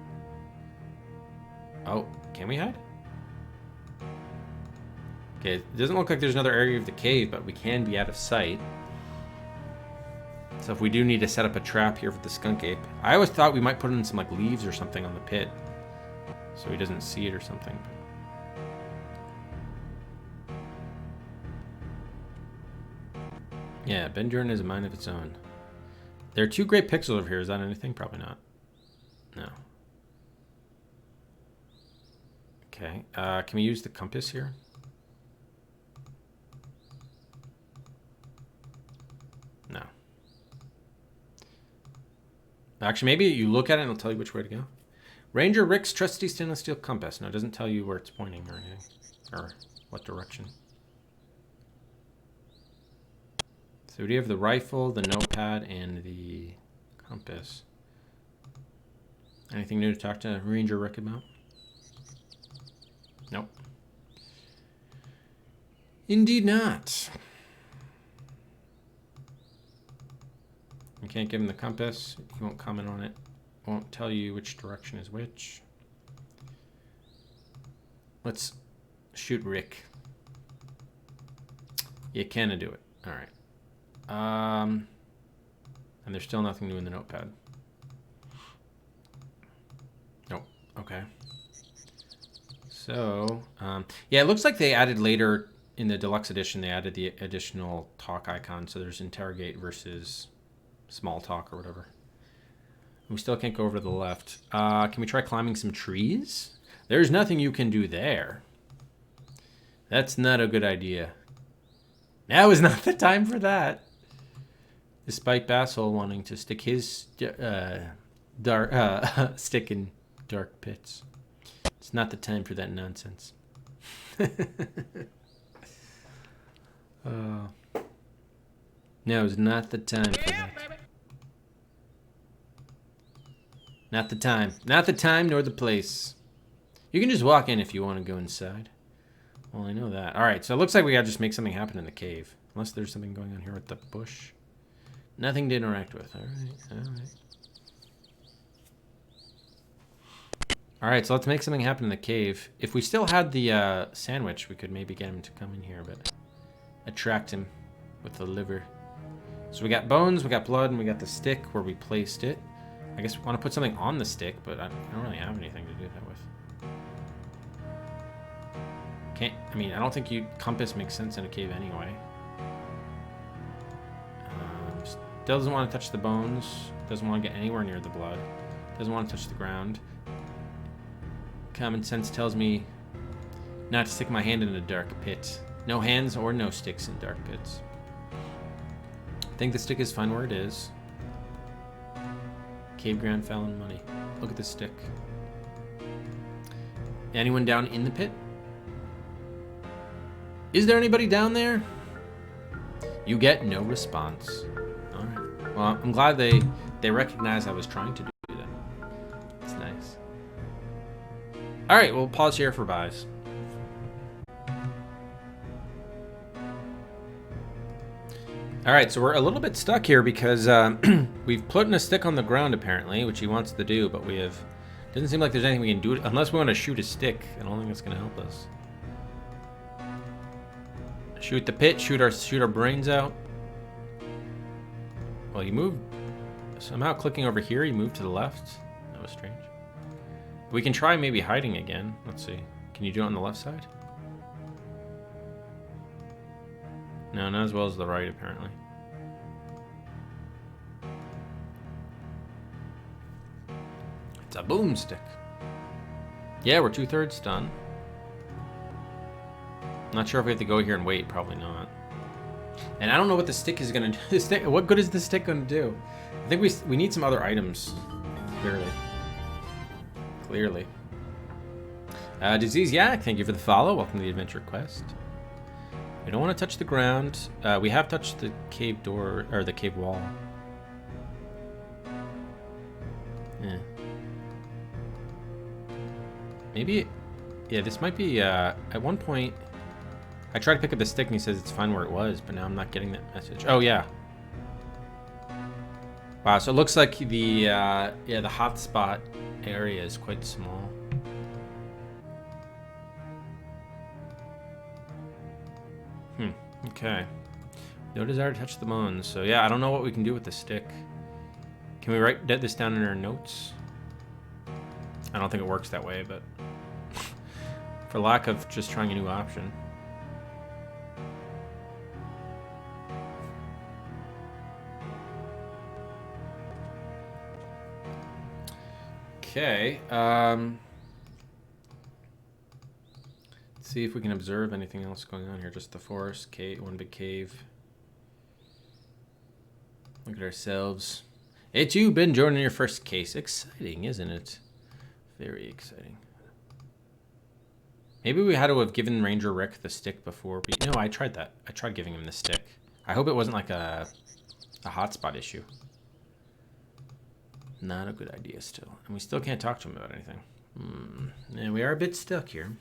Oh, can we hide? Okay, it doesn't look like there's another area of the cave, but we can be out of sight. So if we do need to set up a trap here for the Skunk-Ape. I always thought we might put in some like leaves or something on the pit. so he doesn't see it or something. Yeah, Ben Jordan has a mind of its own. There are 2 great pixels over here. Is that anything? Probably not. No. Okay. Can we use the compass here? No. Actually, maybe you look at it and it'll tell you which way to go. Ranger Rick's trusty stainless steel compass. No, it doesn't tell you where it's pointing or anything. Or what direction. So we do have the rifle, the notepad, and the compass. Anything new to talk to Ranger Rick about? Nope. Indeed not. You can't give him the compass. He won't comment on it. Won't tell you which direction is which. Let's shoot Rick. You can do it. All right. And there's still nothing new in the notepad. Nope. Okay. So, yeah, it looks like they added later in the deluxe edition, they added the additional talk icon. So there's interrogate versus small talk or whatever. We still can't go over to the left. Can we try climbing some trees? There's nothing you can do there. That's not a good idea. Now is not the time for that. Despite Basshole wanting to stick his stick in dark pits. It's not the time for that nonsense. No, it's not the time for that. Not the time. Not the time nor the place. You can just walk in if you want to go inside. Well, I know that. All right, so it looks like we got to just make something happen in the cave. Unless there's something going on here with the bush. Nothing to interact with. All right, all right. All right, so let's make something happen in the cave. If we still had the sandwich, we could maybe get him to come in here, but attract him with the liver. So we got bones, we got blood, and we got the stick where we placed it. I guess we want to put something on the stick, but I don't really have anything to do that with. I mean, I don't think compass makes sense in a cave anyway. Still doesn't want to touch the bones. Doesn't want to get anywhere near the blood. Doesn't want to touch the ground. Common sense tells me not to stick my hand in a dark pit. No hands or no sticks in dark pits. I think the stick is fine where it is. Cave ground found money. Look at the stick. Anyone down in the pit? Is there anybody down there? You get no response. All right. Well, I'm glad they recognized I was trying to do that. It's nice. All right, we'll pause here for buys. All right, so we're a little bit stuck here because we've put in a stick on the ground apparently, which he wants to do, but we have. Doesn't seem like there's anything we can do unless we want to shoot a stick. I don't think that's going to help us. Shoot the pit, shoot our brains out. Well, you moved somehow clicking over here. You moved to the left. That was strange. We can try maybe hiding again. Let's see. Can you do it on the left side? No, not as well as the right, apparently. It's a boomstick. Yeah, we're 2/3 done. Not sure if we have to go here and wait. Probably not. And I don't know what the stick is gonna do. The stick. What good is the stick gonna do? I think we need some other items. Clearly. Disease Yak, thank you for the follow. Welcome to the Adventure Quest. We don't want to touch the ground. We have touched the cave door, or the cave wall. Yeah. Maybe, yeah, this might be, at one point, I tried to pick up the stick and he says it's fine where it was, but now I'm not getting that message. Oh, yeah. Wow, so it looks like the, yeah, the hotspot area is quite small. Okay. No desire to touch the bones. So yeah, I don't know what we can do with the stick. Can we write this down in our notes? I don't think it works that way, but for lack of just trying a new option. Okay. Let's see if we can observe anything else going on here. Just the forest, cave, one big cave. Look at ourselves. It's you, Ben Jordan, in your first case. Exciting, isn't it? Very exciting. Maybe we had to have given Ranger Rick the stick before. No, I tried that. I tried giving him the stick. I hope it wasn't like a hotspot issue. Not a good idea still. And we still can't talk to him about anything. And we are a bit stuck here.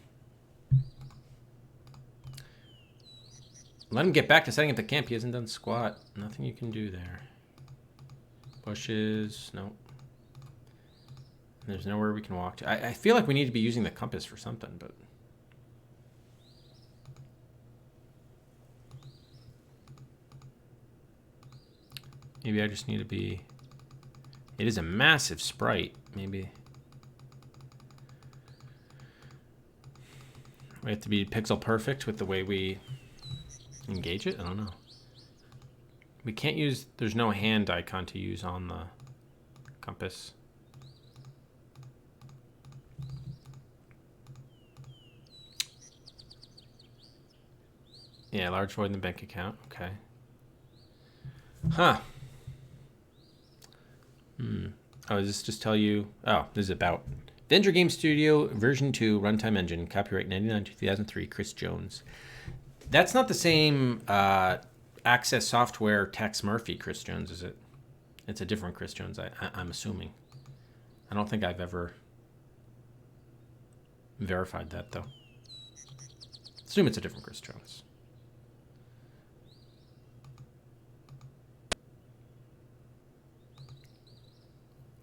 Let him get back to setting up the camp. He hasn't done squat. Nothing you can do there. Bushes. Nope. There's nowhere we can walk to. I feel like we need to be using the compass for something, but... maybe I just need to be... it is a massive sprite. Maybe... we have to be pixel perfect with the way we engage it? I don't know. We can't use... there's no hand icon to use on the compass. Yeah, large void in the bank account. Okay. Huh. Oh, does this just tell you... oh, this is about... Avenger Game Studio version 2 runtime engine, copyright 99/2003, Chris Jones. That's not the same Access Software Tex Murphy Chris Jones, is it? It's a different Chris Jones, I'm assuming. I don't think I've ever verified that, though. Assume it's a different Chris Jones.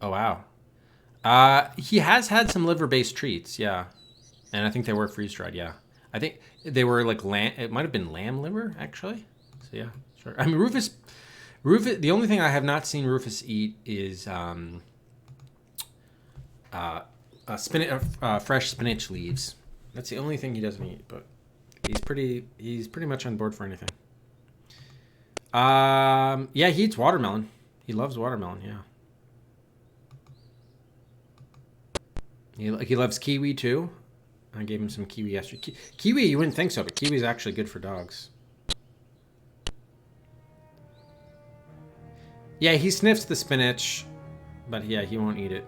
Oh, wow. He has had some liver-based treats, yeah. And I think they were freeze-dried, yeah. I think they were like lamb. It might have been lamb liver, actually. So, yeah, sure. I mean, Rufus, the only thing I have not seen Rufus eat is fresh spinach leaves. That's the only thing he doesn't eat, but he's pretty much on board for anything. Yeah, he eats watermelon. He loves watermelon, yeah. He loves kiwi, too. I gave him some kiwi yesterday. Kiwi, you wouldn't think so, but kiwi is actually good for dogs. Yeah, he sniffs the spinach, but yeah, he won't eat it.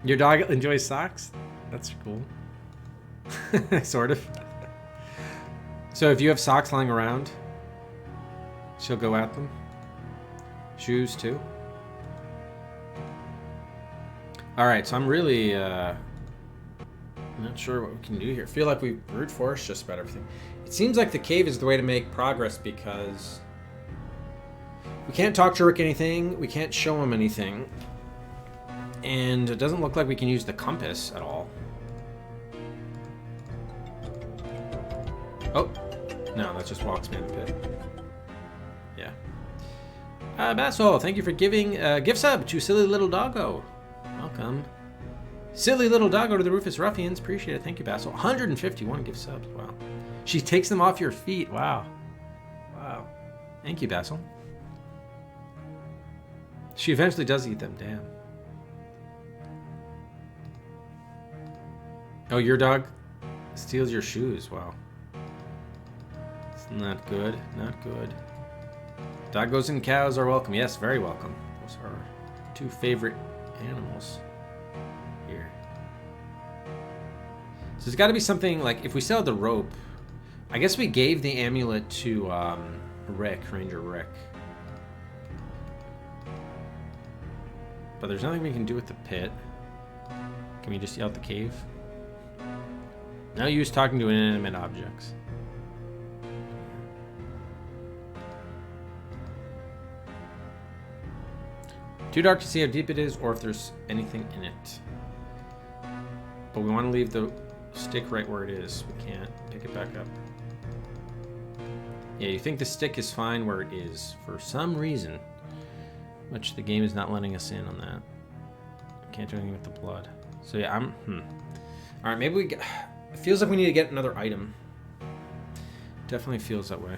Your dog enjoys socks? That's cool. Sort of. So if you have socks lying around, she'll go at them? Shoes, too? Alright, so I'm really not sure what we can do here. I feel like we brute force just about everything. It seems like the cave is the way to make progress because we can't talk to Rick anything, we can't show him anything, and it doesn't look like we can use the compass at all. Oh, no, that just walks me in the pit. Yeah. Bassol, thank you for giving a gift sub to Silly Little Doggo. Welcome. Silly Little Doggo to the Rufus Ruffians. Appreciate it. Thank you, Bassol. 151 gift subs. Wow. She takes them off your feet. Wow. Wow. Thank you, Bassol. She eventually does eat them. Damn. Oh, your dog steals your shoes. Wow. It's not good. Not good. Doggos and cows are welcome. Yes, very welcome. Those are our two favorite animals here. So there's got to be something like, if we still had the rope, I guess we gave the amulet to Ranger Rick. But there's nothing we can do with the pit. Can we just yell at the cave? No use talking to inanimate objects. Too dark to see how deep it is or if there's anything in it. But we want to leave the stick right where it is. We can't pick it back up. Yeah, you think the stick is fine where it is. For some reason, which the game is not letting us in on that. Can't do anything with the blood. So yeah, all right, maybe we get... It feels like we need to get another item. Definitely feels that way.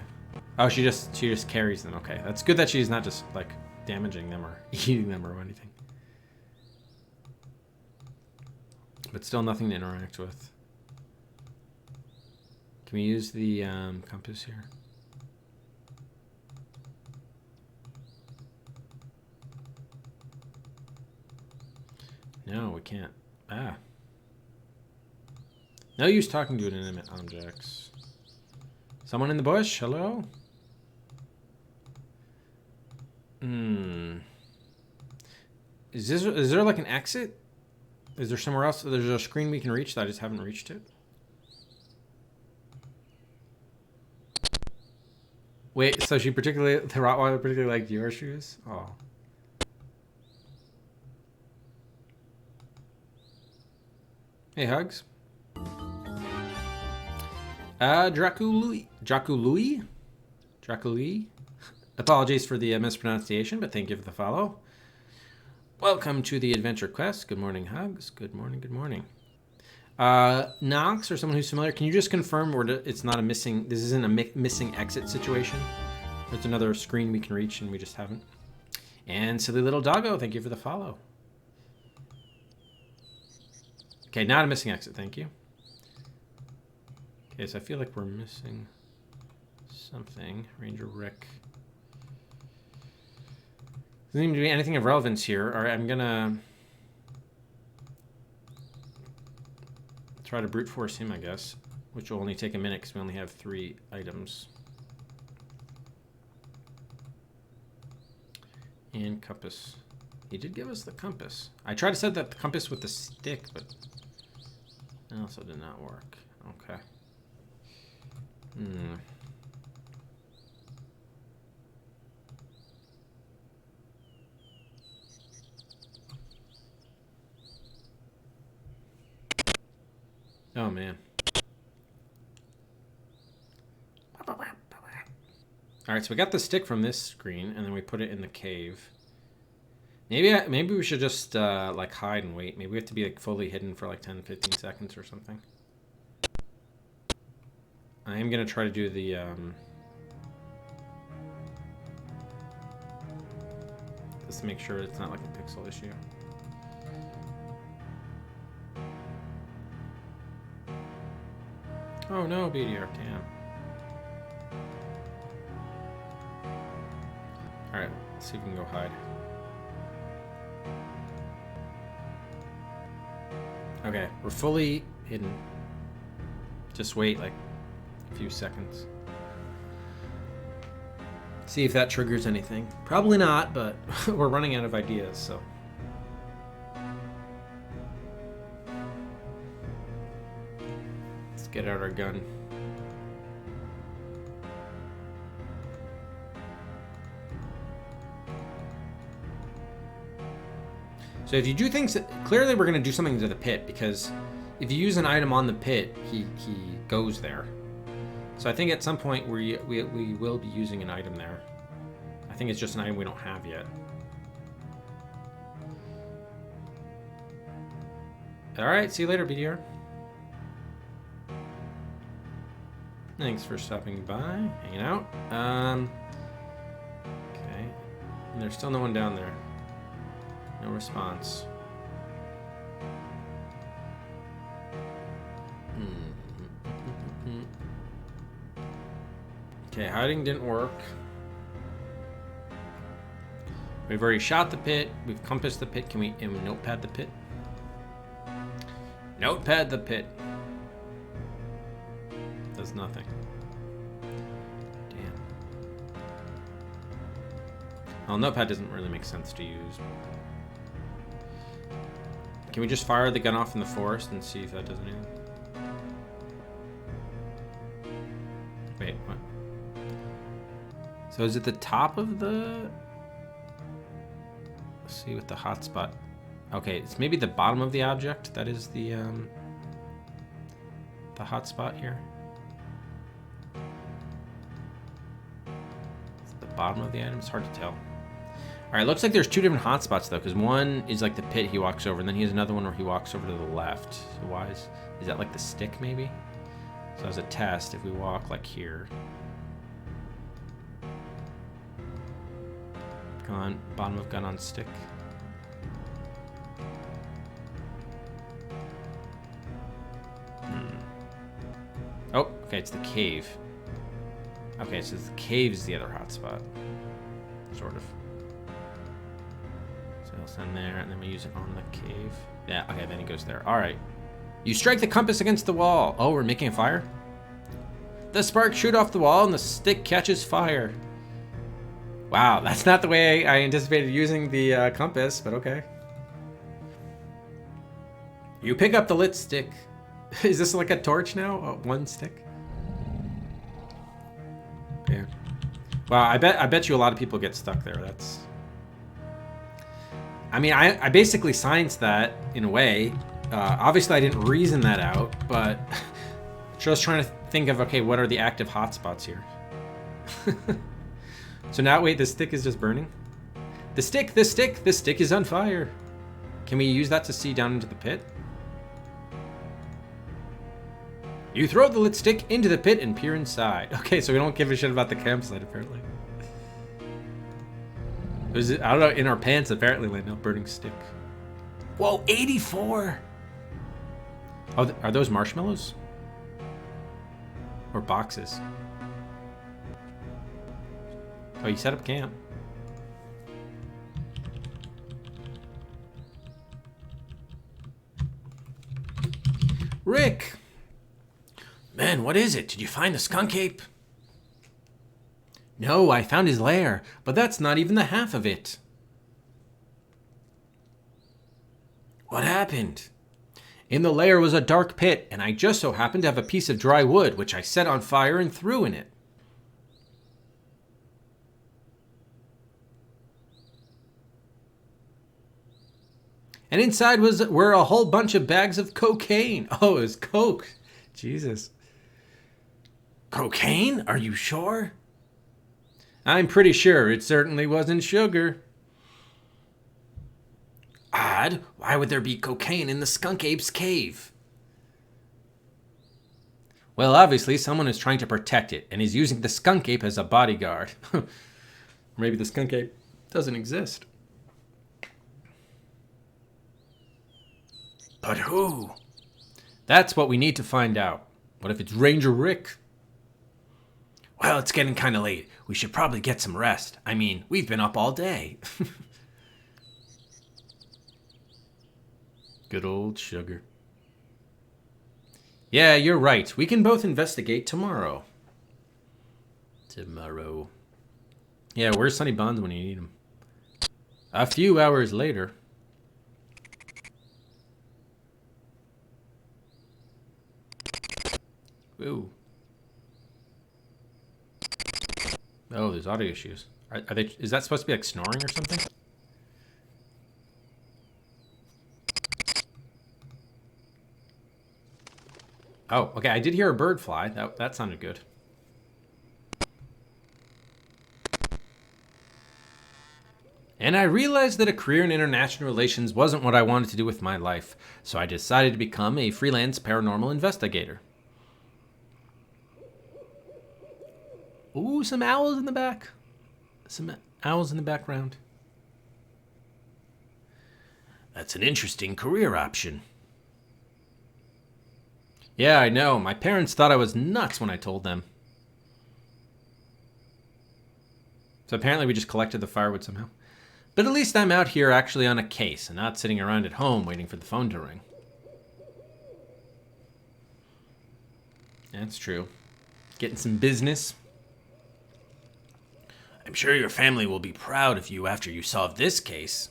Oh, she just carries them. Okay, that's good that she's not just like damaging them or eating them or anything. But still nothing to interact with. Can we use the compass here? No, we can't. Ah. No use talking to inanimate objects. Someone in the bush? Hello? Is there like an exit? Is there somewhere else? There's a screen we can reach that I just haven't reached it. Wait, so the Rottweiler particularly liked your shoes? Oh. Hey, Hugs. Dracului. Apologies for the mispronunciation, but thank you for the follow. Welcome to the Adventure Quest. Good morning, Hugs. Good morning, good morning. Knox, or someone who's familiar, can you just confirm it's not a missing, this isn't a missing exit situation? There's another screen we can reach and we just haven't. And Silly Little Doggo, thank you for the follow. Okay, not a missing exit, thank you. Okay, so I feel like we're missing something. Ranger Rick. Doesn't seem to be anything of relevance here. All right, I'm gonna try to brute force him, I guess, which will only take a minute because we only have 3 items. And compass. He did give us the compass. I tried to set that the compass with the stick, but it also did not work. Okay. Oh, man. Alright, so we got the stick from this screen, and then we put it in the cave. Maybe we should just, like, hide and wait. Maybe we have to be, like, fully hidden for, like, 10, 15 seconds or something. I am going to try to do the, just to make sure it's not, like, a pixel issue. Oh no, BDR, damn. Alright, let's see if we can go hide. Okay, we're fully hidden. Just wait like a few seconds. See if that triggers anything. Probably not, but we're running out of ideas, so. Get out our gun. So if you do things, clearly we're going to do something to the pit, because if you use an item on the pit, he goes there. So I think at some point we will be using an item there. I think it's just an item we don't have yet. All right, see you later, BDR. Thanks for stopping by, hanging out. Okay. And there's still no one down there. No response. Okay, hiding didn't work. We've already shot the pit. We've compassed the pit. Can we notepad the pit? Notepad the pit. Does nothing. Damn. Well, notepad doesn't really make sense to use. Can we just fire the gun off in the forest and see if that does anything? Wait, what? So is it the top of the... Let's see with the hotspot. Okay, it's maybe the bottom of the object that is the hotspot here. It's the bottom of the item. It's hard to tell. Alright, looks like there's two different hotspots, though, because one is like the pit he walks over, and then he has another one where he walks over to the left. So why is that like the stick, maybe? So as a test, if we walk like here. Come on, bottom of gun on stick. Oh, okay, it's the cave. Okay, so the cave is the other hotspot. Sort of. So he'll send there, and then we use it on the cave. Yeah, okay, then he goes there. Alright. You strike the compass against the wall. Oh, we're making a fire? The sparks shoot off the wall, and the stick catches fire. Wow, that's not the way I anticipated using the compass, but okay. You pick up the lit stick. Is this like a torch now? Oh, one stick? Yeah. Wow, I bet you a lot of people get stuck there. That's... I mean, I basically scienced that in a way. Obviously, I didn't reason that out, but just trying to think of, okay, what are the active hotspots here? So now, wait, the stick is just burning? The stick is on fire. Can we use that to see down into the pit? You throw the lit stick into the pit and peer inside. Okay, so we don't give a shit about the campsite, apparently. I don't know, in our pants, apparently, like, no burning stick. Whoa, 84! Oh, are those marshmallows? Or boxes? Oh, you set up camp. Rick! Man, what is it? Did you find the Skunk-Ape? No, I found his lair, but that's not even the half of it. What happened? In the lair was a dark pit, and I just so happened to have a piece of dry wood, which I set on fire and threw in it. And inside were a whole bunch of bags of cocaine. Oh, it was coke. Jesus. Cocaine? Are you sure? I'm pretty sure it certainly wasn't sugar. Odd. Why would there be cocaine in the Skunk-Ape's cave? Well, obviously someone is trying to protect it and is using the Skunk-Ape as a bodyguard. Maybe the Skunk-Ape doesn't exist. But who? That's what we need to find out. What if it's Ranger Rick? Well, it's getting kind of late. We should probably get some rest. I mean, we've been up all day. Good old sugar. Yeah, you're right. We can both investigate tomorrow. Tomorrow. Yeah, where's Sonny Bonds when you need him? A few hours later. Ooh. Oh, there's audio issues. Are they? Is that supposed to be like snoring or something? Oh, okay. I did hear a bird fly. That sounded good. And I realized that a career in international relations wasn't what I wanted to do with my life, so I decided to become a freelance paranormal investigator. Ooh, some owls in the back. Some owls in the background. That's an interesting career option. Yeah, I know. My parents thought I was nuts when I told them. So apparently we just collected the firewood somehow. But at least I'm out here actually on a case and not sitting around at home waiting for the phone to ring. That's true. Getting some business. I'm sure your family will be proud of you after you solve this case.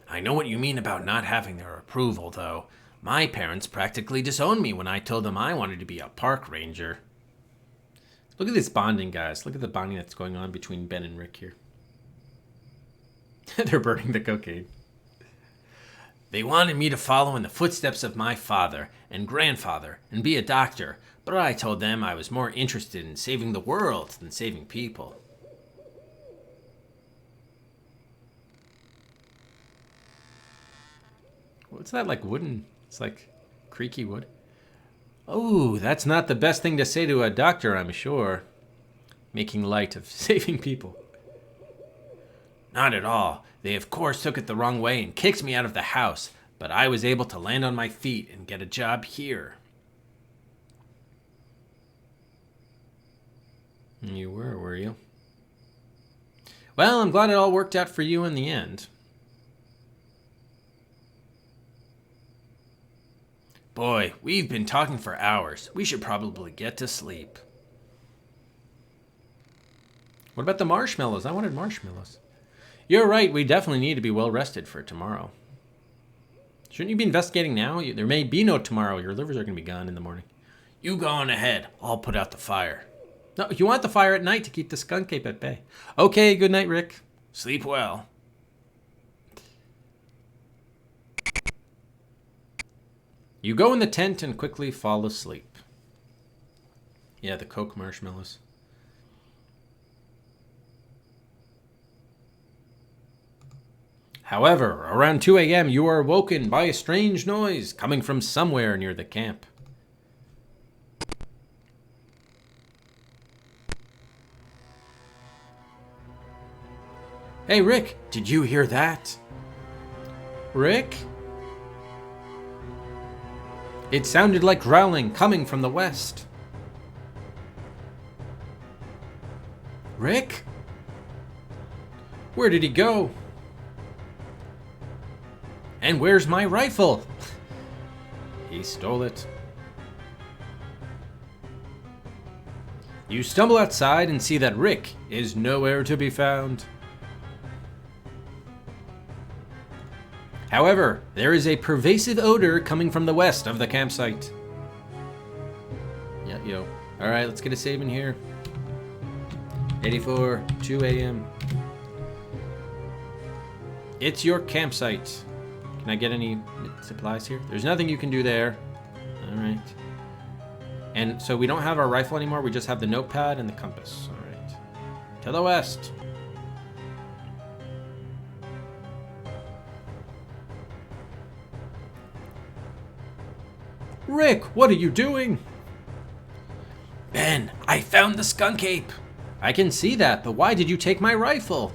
I know what you mean about not having their approval, though. My parents practically disowned me when I told them I wanted to be a park ranger. Look at this bonding, guys. Look at the bonding that's going on between Ben and Rick here. They're burning the cocaine. They wanted me to follow in the footsteps of my father and grandfather and be a doctor, but I told them I was more interested in saving the world than saving people. What's that, like wooden? It's like creaky wood. Oh, that's not the best thing to say to a doctor, I'm sure. Making light of saving people. Not at all. They of course took it the wrong way and kicked me out of the house, but I was able to land on my feet and get a job here. You were you? Well, I'm glad it all worked out for you in the end. Boy, we've been talking for hours. We should probably get to sleep. What about the marshmallows? I wanted marshmallows. You're right, we definitely need to be well rested for tomorrow. Shouldn't you be investigating now? There may be no tomorrow. Your livers are going to be gone in the morning. You go on ahead. I'll put out the fire. No, you want the fire at night to keep the Skunk-Ape at bay. Okay, good night, Rick. Sleep well. You go in the tent and quickly fall asleep. Yeah, the Coke marshmallows. However, around 2 a.m., you are awoken by a strange noise coming from somewhere near the camp. Hey, Rick, did you hear that? Rick? It sounded like growling coming from the west. Rick? Where did he go? And where's my rifle? He stole it. You stumble outside and see that Rick is nowhere to be found. However, there is a pervasive odor coming from the west of the campsite. Yeah, yo. Alright, let's get a save in here. 84, 2 a.m. It's your campsite. Can I get any supplies here? There's nothing you can do there. Alright. And so we don't have our rifle anymore, we just have the notepad and the compass. Alright. To the west. Rick, what are you doing? Ben, I found the Skunk-Ape. I can see that, but why did you take my rifle?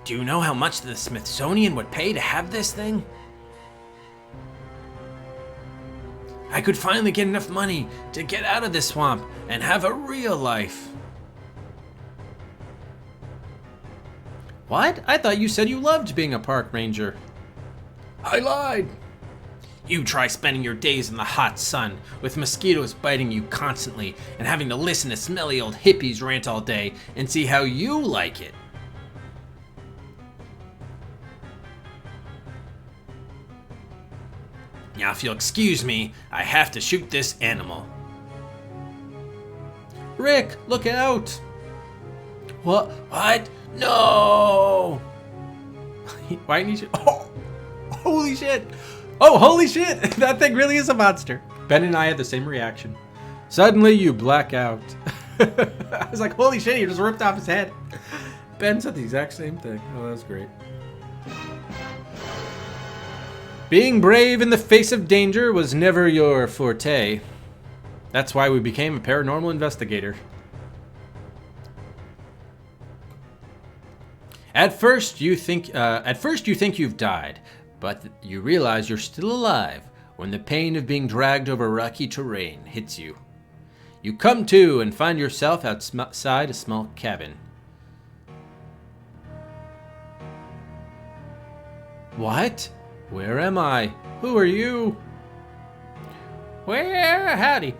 Do you know how much the Smithsonian would pay to have this thing? I could finally get enough money to get out of this swamp and have a real life. What? I thought you said you loved being a park ranger. I lied. You try spending your days in the hot sun with mosquitoes biting you constantly and having to listen to smelly old hippies rant all day and see how you like it. Now, if you'll excuse me, I have to shoot this animal. Rick, look out! What? What? No! Why didn't you? Oh, holy shit! Oh, holy shit! That thing really is a monster. Ben and I had the same reaction. Suddenly, you black out. I was like, holy shit, he just ripped off his head. Ben said the exact same thing. Oh, that was great. Being brave in the face of danger was never your forte. That's why we became a paranormal investigator. At first you think you've died, but you realize you're still alive when the pain of being dragged over rocky terrain hits you. You come to and find yourself outside a small cabin. What? Where am I? Who are you? Well, howdy.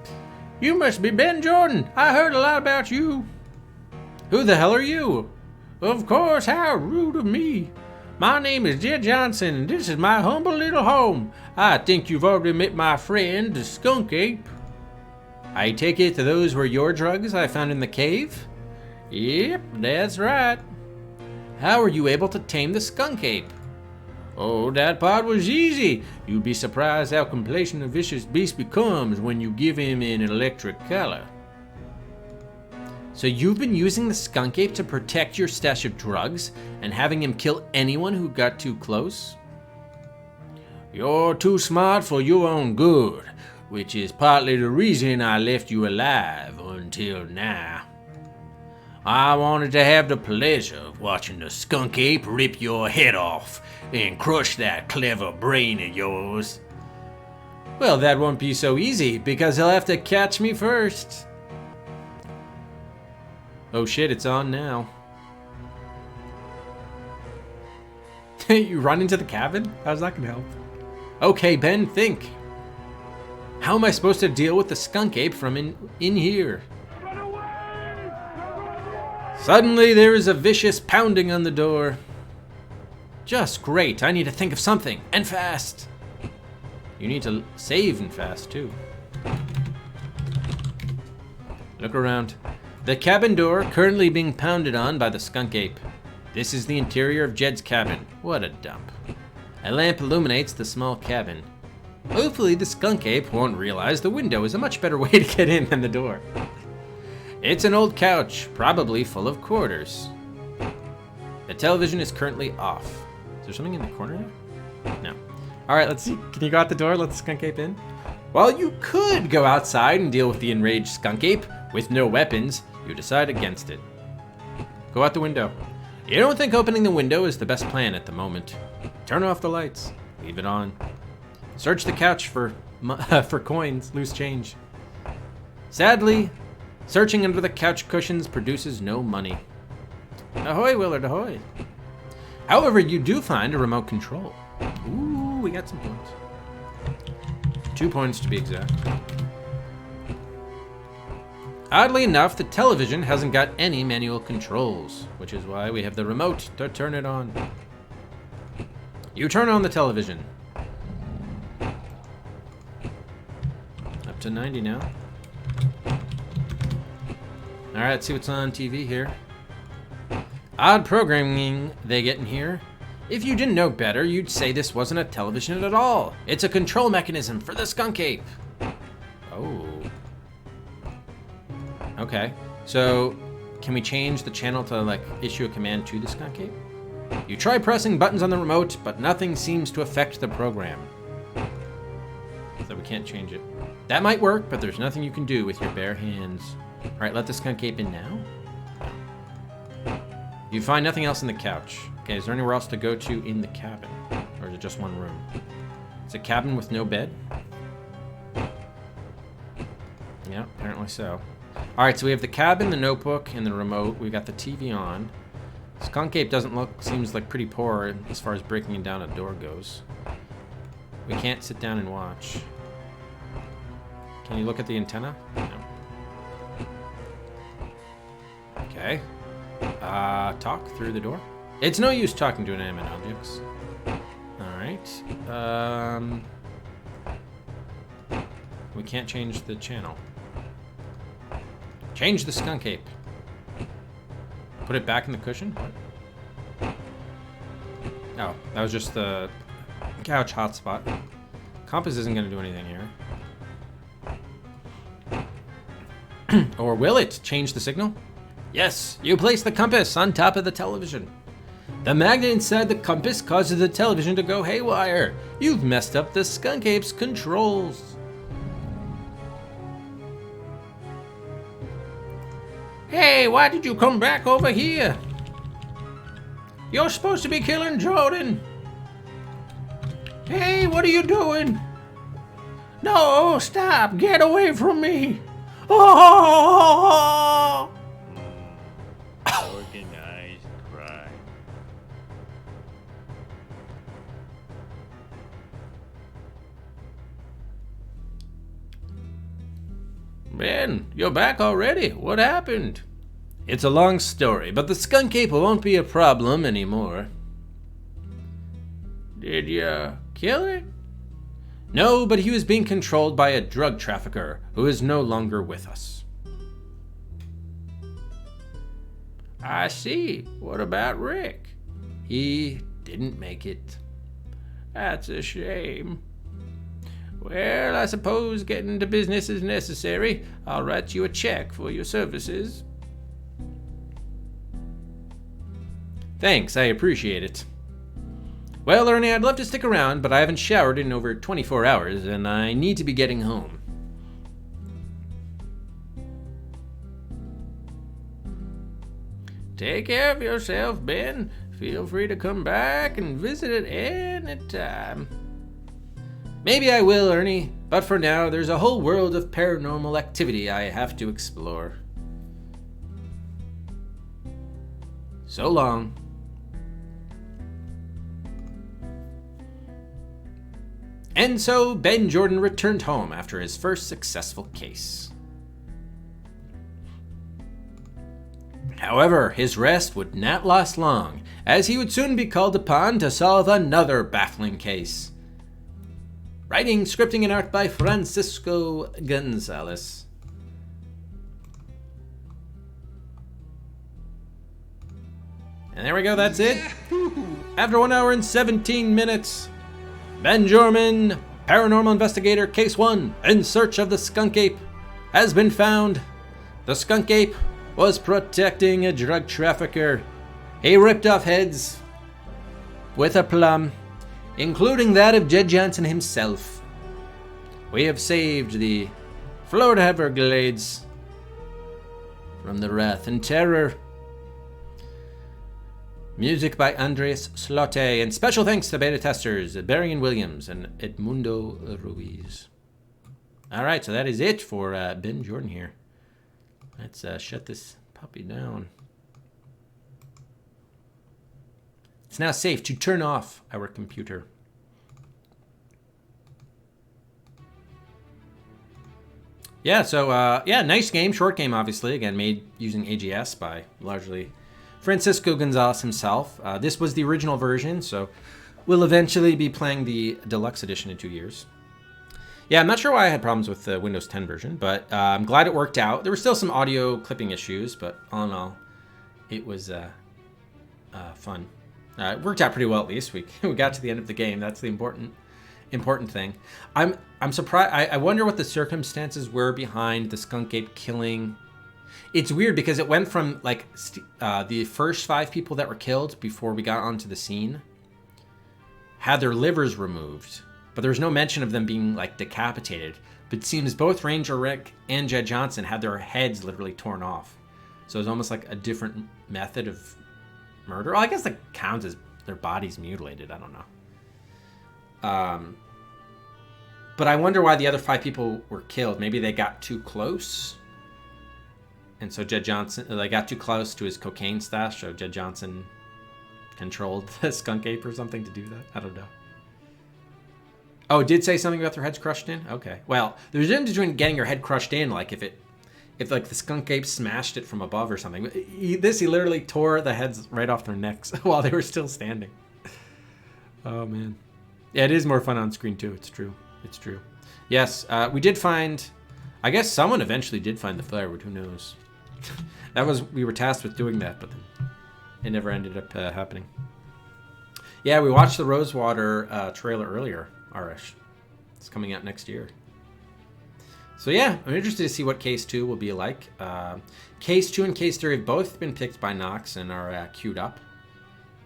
You must be Ben Jordan. I heard a lot about you. Who the hell are you? Of course, how rude of me. My name is Jed Johnson, and this is my humble little home. I think you've already met my friend, the Skunk-Ape. I take it those were your drugs I found in the cave? Yep, that's right. How were you able to tame the Skunk-Ape? Oh, that part was easy. You'd be surprised how complacent a vicious beast becomes when you give him an electric collar. So you've been using the Skunk-Ape to protect your stash of drugs and having him kill anyone who got too close? You're too smart for your own good, which is partly the reason I left you alive until now. I wanted to have the pleasure of watching the Skunk-Ape rip your head off and crush that clever brain of yours. Well, that won't be so easy, because he'll have to catch me first. Oh shit, it's on now. You run into the cabin? How's that gonna help? Okay, Ben, think. How am I supposed to deal with the Skunk-Ape from in here? Suddenly, there is a vicious pounding on the door. Just great. I need to think of something, and fast. You need to save and fast, too. Look around. The cabin door currently being pounded on by the Skunk-Ape. This is the interior of Jed's cabin. What a dump. A lamp illuminates the small cabin. Hopefully, the Skunk-Ape won't realize the window is a much better way to get in than the door. It's an old couch, probably full of quarters. The television is currently off. Is there something in the corner there? No. Alright, let's see. Can you go out the door? Let the Skunk-Ape in? While you could go outside and deal with the enraged Skunk-Ape with no weapons, you decide against it. Go out the window. You don't think opening the window is the best plan at the moment. Turn off the lights. Leave it on. Search the couch for coins, loose change. Sadly, searching under the couch cushions produces no money. Ahoy, Willard, ahoy. However, you do find a remote control. Ooh, we got some points. 2 points to be exact. Oddly enough, the television hasn't got any manual controls, which is why we have the remote to turn it on. You turn on the television. Up to 90 now. Alright, let's see what's on TV here. Odd programming they get in here. If you didn't know better, you'd say this wasn't a television at all. It's a control mechanism for the Skunk-Ape. Oh. Okay. So, can we change the channel to, like, issue a command to the Skunk-Ape? You try pressing buttons on the remote, but nothing seems to affect the program. So we can't change it. That might work, but there's nothing you can do with your bare hands. Alright, let the Skunk-Ape in now. You find nothing else in the couch. Okay, is there anywhere else to go to in the cabin? Or is it just one room? It's a cabin with no bed? Yeah, apparently so. Alright, so we have the cabin, the notebook, and the remote. We got the TV on. Skunk-Ape seems like pretty poor as far as breaking down a door goes. We can't sit down and watch. Can you look at the antenna? No. Okay. Talk through the door? It's no use talking to inanimate objects. Alright. We can't change the channel. Change the Skunk-Ape. Put it back in the cushion? What? Oh, that was just the couch hotspot. Compass isn't going to do anything here. Or will it change the signal? Yes, you place the compass on top of the television. The magnet inside the compass causes the television to go haywire. You've messed up the Skunk-Ape's controls. Hey, why did you come back over here? You're supposed to be killing Jordan. Hey, what are you doing? No, stop. Get away from me. Oh! Organized crime. Ben, you're back already. What happened? It's a long story, but the Skunk-Ape won't be a problem anymore. Did you kill it? No, but he was being controlled by a drug trafficker who is no longer with us. I see. What about Rick? He didn't make it. That's a shame. Well, I suppose getting to business is necessary. I'll write you a check for your services. Thanks, I appreciate it. Well, Ernie, I'd love to stick around, but I haven't showered in over 24 hours, and I need to be getting home. Take care of yourself, Ben. Feel free to come back and visit at any time. Maybe I will, Ernie, but for now, there's a whole world of paranormal activity I have to explore. So long. And so Ben Jordan returned home after his first successful case. However, his rest would not last long, as he would soon be called upon to solve another baffling case. Writing, scripting, and art by Francisco Gonzalez. And there we go, that's it. After 1 hour and 17 minutes, Ben Jordan, Paranormal Investigator, Case 1, In Search of the Skunk-Ape, has been found. The Skunk-Ape was protecting a drug trafficker. He ripped off heads with a plum, including that of Jed Johnson himself. We have saved the Florida Everglades from the wrath and terror. Music by Andres Slote, and special thanks to beta testers Barian Williams and Edmundo Ruiz. Alright, so that is it for Ben Jordan here. Let's shut this puppy down. It's now safe to turn off our computer. Yeah, so, nice game, short game, obviously. Again, made using AGS by largely Francisco Gonzalez himself. This was the original version, so we'll eventually be playing the deluxe edition in 2 years. Yeah, I'm not sure why I had problems with the Windows 10 version, but I'm glad it worked out. There were still some audio clipping issues, but all in all, it was fun. It worked out pretty well, at least. We got to the end of the game. That's the important thing. I'm surprised. I wonder what the circumstances were behind the Skunk-Ape killing. It's weird because it went from like the first 5 people that were killed before we got onto the scene had their livers removed, but there was no mention of them being like decapitated. But it seems both Ranger Rick and Jed Johnson had their heads literally torn off. So it's almost like a different method of murder. Well, I guess that counts as their bodies mutilated. I don't know. But I wonder why the other 5 people were killed. Maybe they got too close. And so Jed Johnson, they got too close to his cocaine stash, so Jed Johnson controlled the Skunk-Ape or something to do that. I don't know. Oh, it did say something about their heads crushed in? Okay. Well, there's a difference between getting your head crushed in, like if like the Skunk-Ape smashed it from above or something. He literally tore the heads right off their necks while they were still standing. Oh, man. Yeah, it is more fun on screen, too. It's true. It's true. Yes, we did find... I guess someone eventually did find the firewood. Who knows? We were tasked with doing that, but it never ended up happening. Yeah, we watched the Rosewater trailer earlier, Arish. It's coming out next year. So yeah, I'm interested to see what Case 2 will be like. Case 2 and Case 3 have both been picked by Nox and are queued up.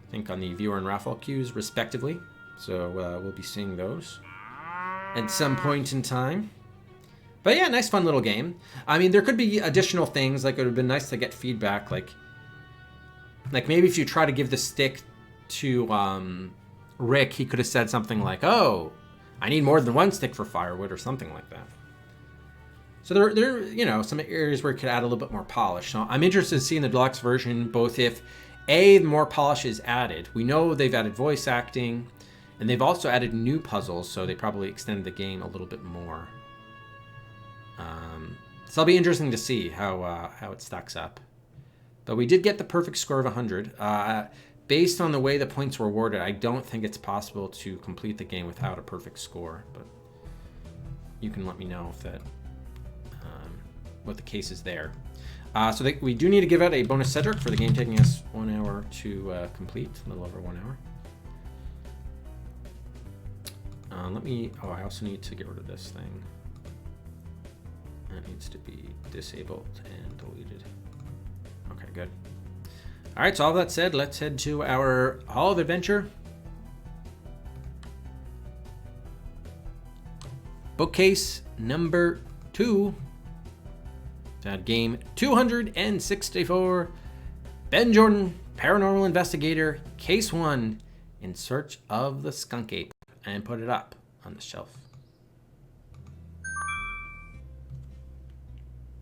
I think on the viewer and raffle queues, respectively. So we'll be seeing those at some point in time. But yeah, nice fun little game. I mean, there could be additional things, like it would have been nice to get feedback, like maybe if you try to give the stick to Rick, he could have said something like, oh, I need more than one stick for firewood or something like that. So there are, some areas where it could add a little bit more polish. So I'm interested to see in the deluxe version, both if more polish is added. We know they've added voice acting, and they've also added new puzzles, so they probably extended the game a little bit more. So it'll be interesting to see how it stacks up. But we did get the perfect score of 100. Based on the way the points were awarded, I don't think it's possible to complete the game without a perfect score. But you can let me know if that what the case is there. So we do need to give out a bonus Cedric for the game taking us 1 hour to complete, a little over 1 hour. I also need to get rid of this thing. That needs to be disabled and deleted. Okay, good. All right, so all that said, let's head to our Hall of Adventure. Bookcase number 2. That game 264. Ben Jordan, Paranormal Investigator, Case 1, In Search of the Skunk-Ape, and put it up on the shelf.